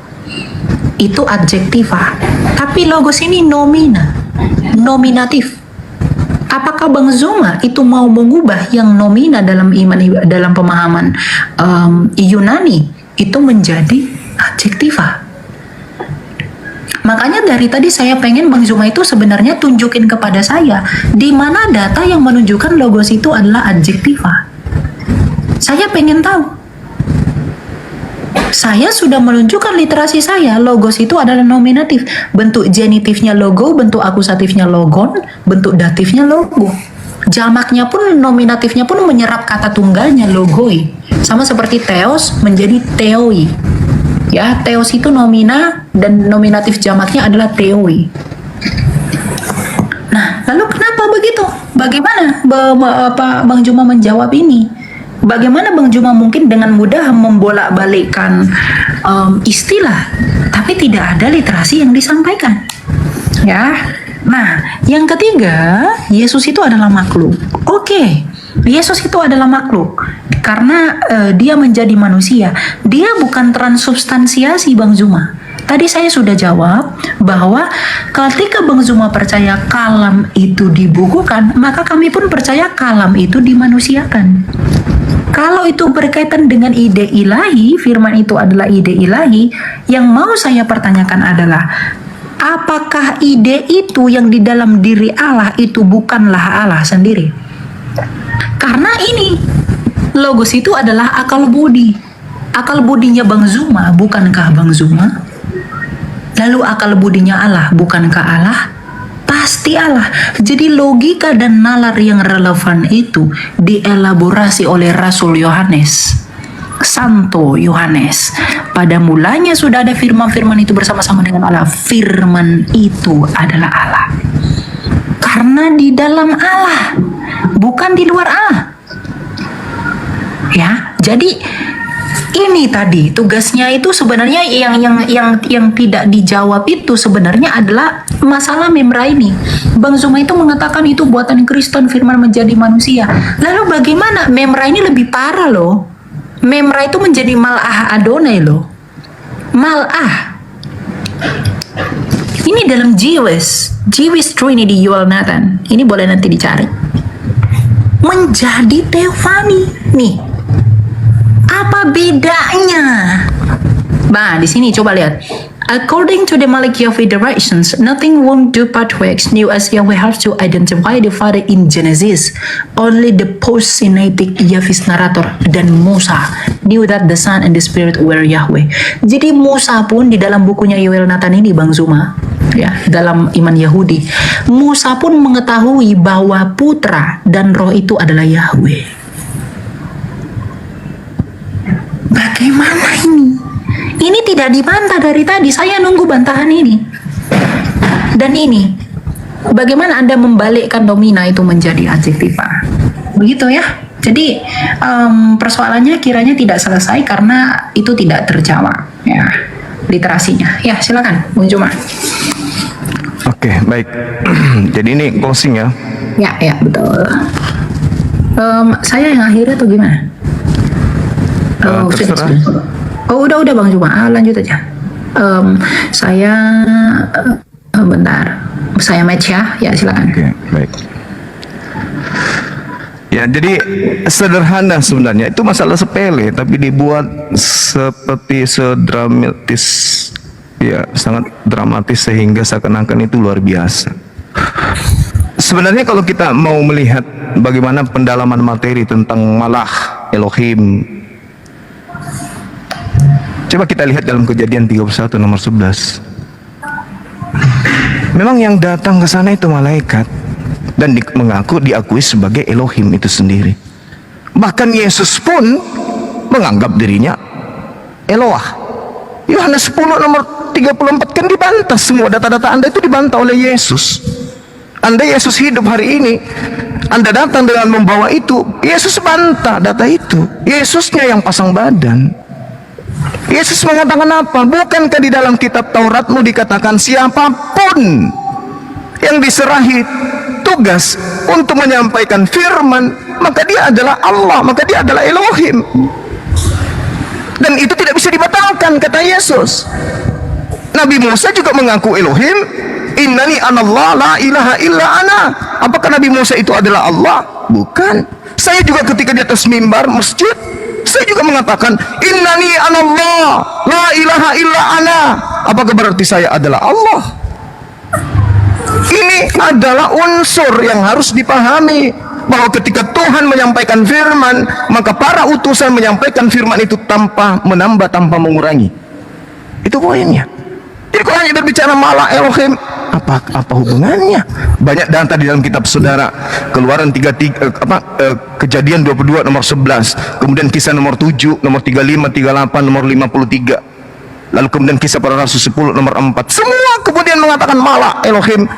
Itu adjektiva. Tapi logos ini nomina, nominatif. Apakah Bang Zuma itu mau mengubah yang nomina dalam iman, dalam pemahaman Yunani itu menjadi adjektiva? Makanya dari tadi saya pengen Bang Zuma itu sebenarnya tunjukin kepada saya di mana data yang menunjukkan logos itu adalah adjektiva. Saya pengen tahu. Saya sudah menunjukkan literasi saya, logos itu adalah nominatif. Bentuk genitifnya logo, bentuk akusatifnya logon, bentuk datifnya logo. Jamaknya pun, nominatifnya pun menyerap kata tunggalnya logoi. Sama seperti theos menjadi theoi. Ya, theos itu nomina dan nominatif jamaknya adalah theoi. Nah, lalu kenapa begitu? Bagaimana Bang Zuma menjawab ini? Bagaimana Bang Zuma mungkin dengan mudah membolak-balikkan istilah, tapi tidak ada literasi yang disampaikan, ya. Nah, yang ketiga, Yesus itu adalah makhluk. Oke, Yesus itu adalah makhluk karena dia menjadi manusia. Dia bukan transubstansiasi, Bang Zuma, Tadi saya sudah jawab bahwa ketika Bang Zuma percaya kalam itu dibukukan, maka kami pun percaya kalam itu dimanusiakan. Kalau itu berkaitan dengan ide ilahi, firman itu adalah ide ilahi, yang mau saya pertanyakan adalah, apakah ide itu yang di dalam diri Allah itu bukanlah Allah sendiri? Karena ini, logos itu adalah akal budi. Akal budinya Bang Zuma, bukankah Bang Zuma? Lalu akal budinya Allah, bukankah Allah? Pasti Allah. Jadi logika dan nalar yang relevan itu dielaborasi oleh Rasul Yohanes, Santo Yohanes. Pada mulanya sudah ada firman-firman itu bersama-sama dengan Allah. Firman itu adalah Allah. Karena di dalam Allah, bukan di luar Allah. Ya, jadi ini tadi tugasnya itu sebenarnya yang tidak dijawab itu sebenarnya adalah masalah memra ini. Bang Zuma itu mengatakan itu buatan Kristen, firman menjadi manusia. Lalu bagaimana? Memra ini lebih parah loh. Memra itu menjadi malah Adonai loh. Malah. Ini dalam Jewish Trinity Yuval Nathan. Ini boleh nanti dicari. Menjadi teofani nih. Apa bedanya? Nah, di sini coba lihat. According to the Malachi Federations, nothing won't do patriarchs knew as Yahweh has to identify the Father in Genesis. Only the post-Sinaitic Yahweh's narrator dan Musa knew that the Son and the Spirit were Yahweh. Jadi Musa pun di dalam bukunya Yoel Nathan ini, Bang Zuma, ya, dalam iman Yahudi, Musa pun mengetahui bahwa putra dan roh itu adalah Yahweh. Bagaimana ini? Ini tidak dibantah dari tadi. Saya nunggu bantahan ini. Dan ini, bagaimana Anda membalikkan domina itu menjadi adjektiva? Begitu ya. Jadi persoalannya kiranya tidak selesai karena itu tidak terjawab. Ya, literasinya. Ya, silakan, Bung Zuma. Oke, baik. Jadi ini closing ya. Ya, betul. Saya yang akhirnya atau gimana? Terserah. Oh, udah Bang Zuma, lanjut aja. Saya bentar, saya match ya, silakan. Oke, baik. Ya, jadi sederhana sebenarnya, itu masalah sepele, tapi dibuat seperti sedramatis, ya sangat dramatis sehingga seakan-akan itu luar biasa. Sebenarnya kalau kita mau melihat bagaimana pendalaman materi tentang malah Elohim, coba kita lihat dalam Kejadian 31 nomor 11. Memang yang datang ke sana itu malaikat dan diakui sebagai Elohim itu sendiri. Bahkan Yesus pun menganggap dirinya Eloah. Yohanes 10 nomor 34 kan dibantah semua data-data Anda itu dibantah oleh Yesus. Anda Yesus hidup hari ini, Anda datang dengan membawa itu, Yesus bantah data itu. Yesusnya yang pasang badan. Yesus mengatakan apa? Bukankah di dalam kitab Tauratmu dikatakan siapapun yang diserahi tugas untuk menyampaikan firman, maka dia adalah Allah, maka dia adalah Elohim. Dan itu tidak bisa dibatalkan, kata Yesus. Nabi Musa juga mengaku Elohim. Innani anallah la ilaha illa ana. Apakah Nabi Musa itu adalah Allah? Bukan. Saya juga ketika di atas mimbar masjid, saya juga mengatakan innani anallah la ilaha illa ana. Apakah berarti saya adalah Allah? Ini adalah unsur yang harus dipahami, bahwa ketika Tuhan menyampaikan firman, maka para utusan menyampaikan firman itu tanpa menambah, tanpa mengurangi. Itu poinnya. Jadi kalau hanya berbicara malah Elohim, apa hubungannya? Banyak data di dalam kitab saudara. Keluaran 33 Kejadian 22 nomor 11, kemudian Kisah nomor 7, nomor 35, 38, nomor 53. Lalu kemudian Kisah Para Rasul 10 nomor 4. Semua kemudian mengatakan malah Elohim,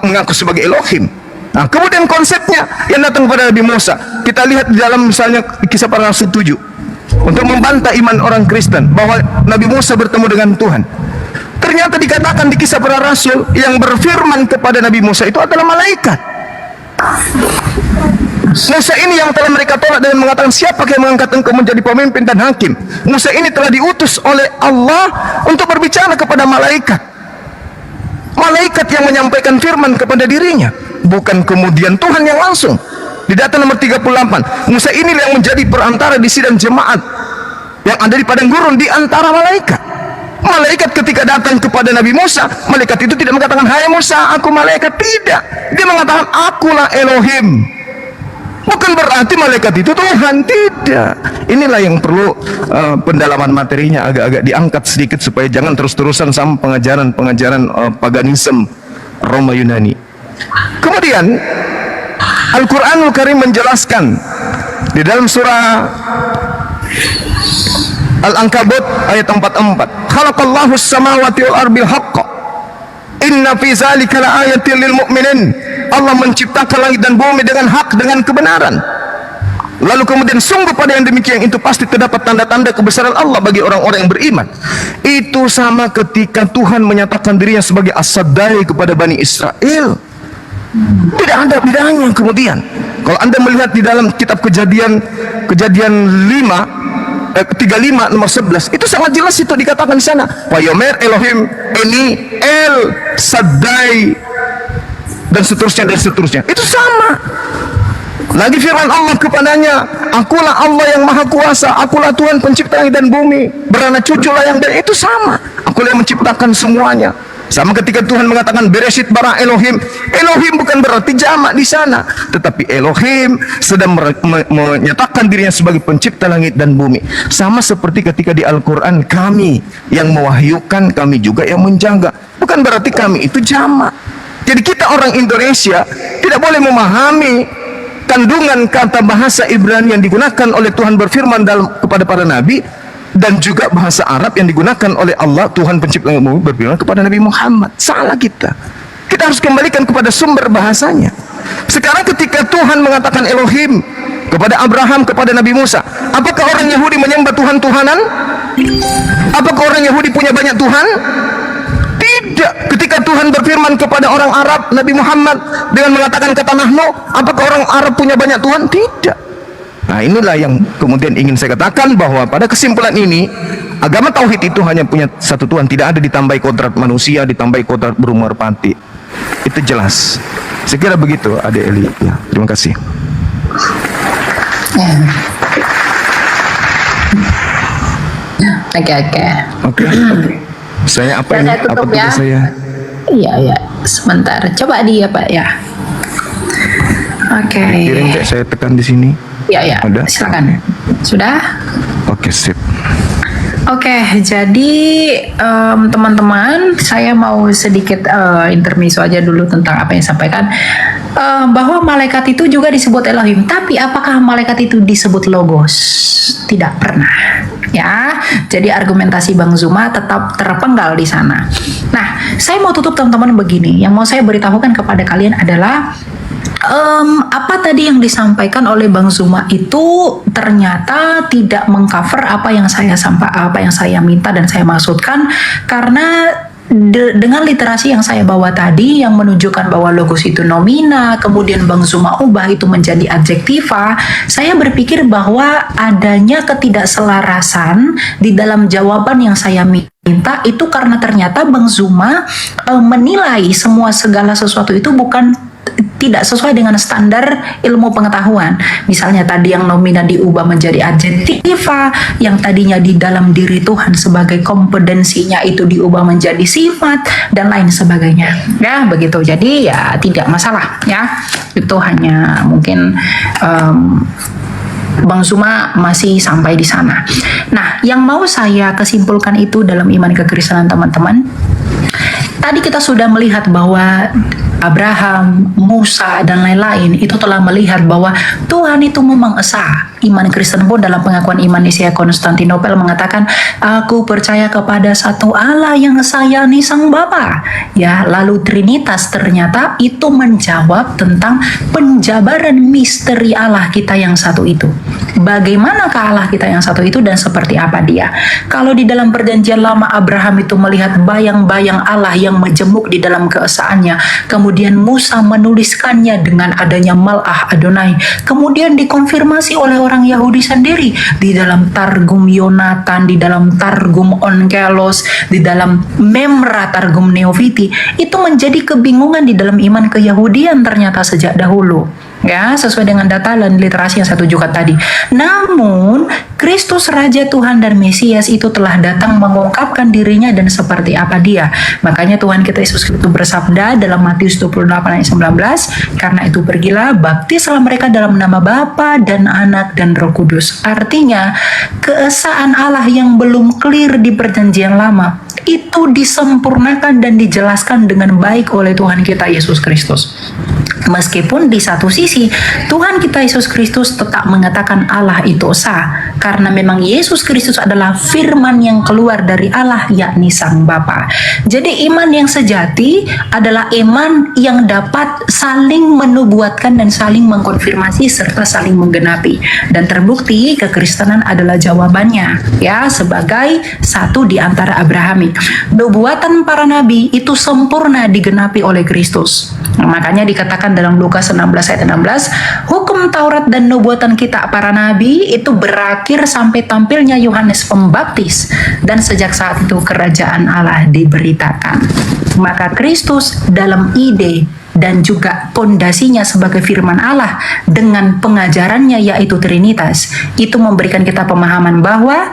mengaku sebagai Elohim. Nah, kemudian konsepnya yang datang kepada Nabi Musa, kita lihat di dalam misalnya Kisah Para Rasul 7, untuk membantah iman orang Kristen bahwa Nabi Musa bertemu dengan Tuhan. Ternyata dikatakan di Kisah Para Rasul yang berfirman kepada Nabi Musa itu adalah malaikat. Musa ini yang telah mereka tolak dan mengatakan, siapa yang mengangkat engkau menjadi pemimpin dan hakim? Musa ini telah diutus oleh Allah untuk berbicara kepada malaikat. Malaikat yang menyampaikan firman kepada dirinya, bukan kemudian Tuhan yang langsung. Di data nomor 38, Musa ini yang menjadi perantara di sidang jemaat yang ada di padang gurun di antara malaikat. Malaikat ketika datang kepada Nabi Musa, malaikat itu tidak mengatakan, hai Musa, aku malaikat. Tidak, dia mengatakan, akulah Elohim. Bukan berarti malaikat itu Tuhan, tidak. Inilah yang perlu pendalaman materinya agak-agak diangkat sedikit supaya jangan terus-terusan sama pengajaran-pengajaran paganisme Roma Yunani. Kemudian Al-Quranul Karim menjelaskan di dalam surah Al-Ankabut ayat 44, khalaqallahu as-samawati wal ardi bil haqq inna fi zalika laayatin lil mu'minin. Allah menciptakan langit dan bumi dengan hak, dengan kebenaran. Lalu kemudian sungguh pada yang demikian itu pasti terdapat tanda-tanda kebesaran Allah bagi orang-orang yang beriman. Itu sama ketika Tuhan menyatakan dirinya sebagai As-Saddai kepada Bani Israel. Tidak ada bedanya. Kemudian kalau Anda melihat di dalam kitab Kejadian 35 nomor 11, itu sangat jelas itu dikatakan di sana, wa yomer Elohim ini El Saddai, dan seterusnya. Itu sama. Lagi firman Allah kepadanya, akulah Allah yang maha kuasa, akulah Tuhan pencipta langit dan bumi, beranak cuculah yang, dan itu sama, akulah yang menciptakan semuanya. Sama ketika Tuhan mengatakan Bereshit bara Elohim, Elohim bukan berarti jamak di sana, tetapi Elohim sedang menyatakan dirinya sebagai pencipta langit dan bumi. Sama seperti ketika di Al-Quran, kami yang mewahyukan, kami juga yang menjaga. Bukan berarti kami itu jamak. Jadi kita orang Indonesia tidak boleh memahami kandungan kata bahasa Ibrani yang digunakan oleh Tuhan berfirman kepada para nabi, dan juga bahasa Arab yang digunakan oleh Allah Tuhan pencipta langit dan bumi berfirman kepada Nabi Muhammad. Salah kita. Kita harus kembalikan kepada sumber bahasanya. Sekarang ketika Tuhan mengatakan Elohim kepada Abraham, kepada Nabi Musa, apakah orang Yahudi menyembah Tuhan-Tuhanan? Apakah orang Yahudi punya banyak Tuhan? Tidak. Ketika Tuhan berfirman kepada orang Arab, Nabi Muhammad dengan mengatakan kata nahnu, apakah orang Arab punya banyak Tuhan? Tidak. Nah, inilah yang kemudian ingin saya katakan, bahwa pada kesimpulan ini agama tauhid itu hanya punya satu Tuhan, tidak ada ditambahi kodrat manusia, ditambahi kodrat burung merpati. Itu jelas. Saya kira begitu, Adik Eli. Ya, terima kasih. Oke. Saya apa ini? Apa tugas ya? saya? Iya, sebentar. Coba dia, Pak, ya. Oke. Kirim deh, saya tekan di sini. Ya, Ada? silakan. Sudah? Oke, sip. Oke, jadi teman-teman, saya mau sedikit intermezzo aja dulu tentang apa yang disampaikan, bahwa malaikat itu juga disebut Elohim. Tapi apakah malaikat itu disebut Logos? Tidak pernah. Ya, jadi argumentasi Bang Zuma tetap terpenggal di sana. Nah, saya mau tutup teman-teman begini. Yang mau saya beritahukan kepada kalian adalah apa tadi yang disampaikan oleh Bang Zuma itu ternyata tidak mengcover apa yang saya minta dan saya maksudkan, karena dengan literasi yang saya bawa tadi yang menunjukkan bahwa logos itu nomina, kemudian Bang Zuma ubah itu menjadi adjektiva, saya berpikir bahwa adanya ketidakselarasan di dalam jawaban yang saya minta itu karena ternyata Bang Zuma menilai segala sesuatu itu tidak sesuai dengan standar ilmu pengetahuan. Misalnya tadi yang nomina diubah menjadi adjektiva, yang tadinya di dalam diri Tuhan sebagai kompetensinya itu diubah menjadi sifat, dan lain sebagainya. Ya, begitu. Jadi ya tidak masalah ya. Itu hanya mungkin Bang Zuma masih sampai di sana. Nah, yang mau saya kesimpulkan itu dalam iman kekristenan teman-teman. Tadi kita sudah melihat bahwa Abraham, Musa, dan lain-lain itu telah melihat bahwa Tuhan itu memang esa. Iman Kristen pun dalam pengakuan iman Nisia Konstantinopel mengatakan, aku percaya kepada satu Allah yang esa, yakni Sang Bapa. Ya, lalu Trinitas ternyata itu menjawab tentang penjabaran misteri Allah kita yang satu itu. bagaimanakah Allah kita yang satu itu dan seperti apa Dia. Kalau di dalam perjanjian lama Abraham itu melihat bayang-bayang Allah yang majemuk di dalam keesaannya, kemudian Musa menuliskannya dengan adanya Malah Adonai, kemudian dikonfirmasi oleh orang Yahudi sendiri di dalam Targum Yonatan, di dalam Targum Onkelos, di dalam Memra Targum Neofiti, itu menjadi kebingungan di dalam iman keyahudian ternyata sejak dahulu. Ya, sesuai dengan data dan literasi yang saya tunjukkan tadi. Namun, Kristus Raja Tuhan dan Mesias itu telah datang mengungkapkan dirinya dan seperti apa Dia. Makanya Tuhan kita Yesus Kristus bersabda dalam Matius 28 ayat 19, karena itu pergilah, baptislah mereka dalam nama Bapa dan Anak dan Roh Kudus. Artinya, keesaan Allah yang belum clear di perjanjian lama itu disempurnakan dan dijelaskan dengan baik oleh Tuhan kita Yesus Kristus. Meskipun di satu sisi Tuhan kita Yesus Kristus tetap mengatakan Allah itu esa, karena memang Yesus Kristus adalah firman yang keluar dari Allah, yakni Sang Bapa. Jadi iman yang sejati adalah iman yang dapat saling menubuatkan dan saling mengkonfirmasi serta saling menggenapi. Dan terbukti kekristenan adalah jawabannya, ya, sebagai satu di antara Abrahamik. Nubuatan para nabi itu sempurna digenapi oleh Kristus. Makanya dikatakan dalam Lukas 16 ayat 16, hukum Taurat dan nubuatan kita para nabi itu berakhir sampai tampilnya Yohanes Pembaptis, dan sejak saat itu kerajaan Allah diberitakan. Maka Kristus dalam ide dan juga pondasinya sebagai firman Allah dengan pengajarannya yaitu Trinitas, itu memberikan kita pemahaman bahwa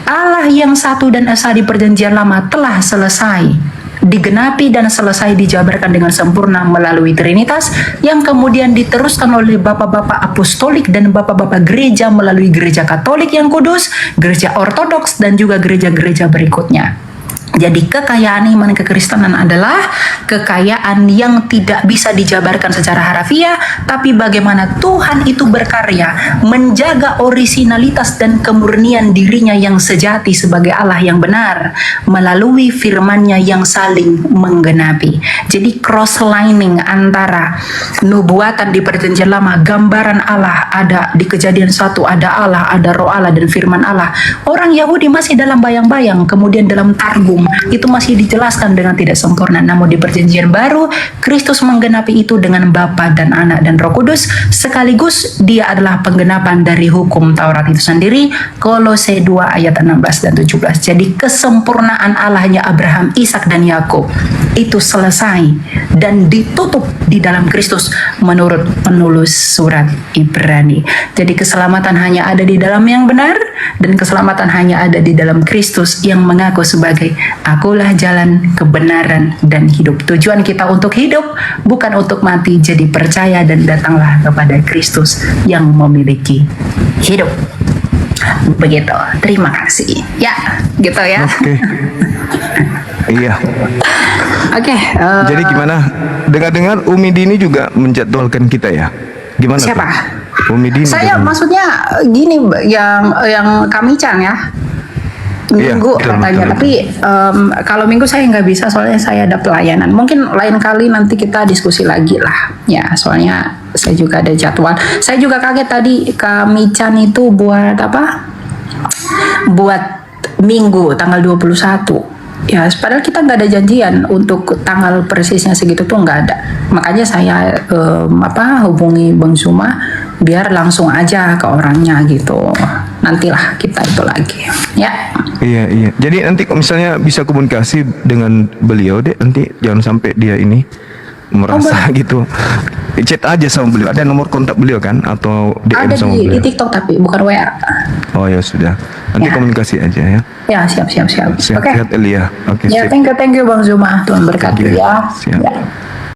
Allah yang satu dan esa di perjanjian lama telah selesai digenapi dan selesai dijabarkan dengan sempurna melalui Trinitas yang kemudian diteruskan oleh bapak-bapak apostolik dan bapak-bapak gereja melalui gereja Katolik yang kudus, gereja Ortodoks, dan juga gereja-gereja berikutnya. Jadi kekayaan iman kekristenan adalah kekayaan yang tidak bisa dijabarkan secara harafiah, tapi bagaimana Tuhan itu berkarya menjaga orisinalitas dan kemurnian dirinya yang sejati sebagai Allah yang benar melalui firman-Nya yang saling menggenapi. Jadi cross-lining antara nubuatan di perjanjian lama, gambaran Allah ada di Kejadian 1, ada Allah, ada Roh Allah dan firman Allah. Orang Yahudi masih dalam bayang-bayang, kemudian dalam Targum itu masih dijelaskan dengan tidak sempurna. Namun di perjanjian baru Kristus menggenapi itu dengan Bapa dan Anak dan Roh Kudus, sekaligus Dia adalah penggenapan dari hukum Taurat itu sendiri. Kolose 2 ayat 16 dan 17. Jadi kesempurnaan Allahnya Abraham, Ishak dan Yakub itu selesai dan ditutup di dalam Kristus menurut penulis surat Ibrani. Jadi keselamatan hanya ada di dalam yang benar, dan keselamatan hanya ada di dalam Kristus yang mengaku sebagai akulah jalan, kebenaran, dan hidup. Tujuan kita untuk hidup bukan untuk mati. Jadi percaya dan datanglah kepada Kristus yang memiliki hidup. Begitu. Terima kasih. Ya, gitu ya. Oke. Iya. Oke. Jadi gimana? Dengar-dengar Umi Dini juga menjadwalkan kita ya? Gimana Siapa? tuh? Umi Dini. Saya maksudnya gini, yang kami Chan ya. Minggu Iya, katanya, betul. tapi kalau Minggu saya nggak bisa soalnya saya ada pelayanan. Mungkin lain kali nanti kita diskusi lagi lah. Ya, soalnya saya juga ada jadwal. Saya juga kaget tadi kami Chan itu buat apa? Buat Minggu tanggal 21. Ya, padahal kita nggak ada janjian untuk tanggal persisnya segitu tuh nggak ada. Makanya saya hubungi Bang Zuma biar langsung aja ke orangnya gitu. Nantilah kita itu lagi. Ya. Iya. Jadi nanti kalau misalnya bisa komunikasi dengan beliau deh, nanti jangan sampai dia ini merasa gitu. Chat aja sama beliau. Ada nomor kontak beliau kan atau DM Ada sama di beliau? TikTok tapi bukan WA. Oh ya sudah. Nanti Ya. komunikasi aja ya. Ya, siap. Oke. Sehat-sehat Elia. Oke, Ya, sip. thank you Bang Zuma. Tuhan berkati Thank you. ya. Siap. Ya.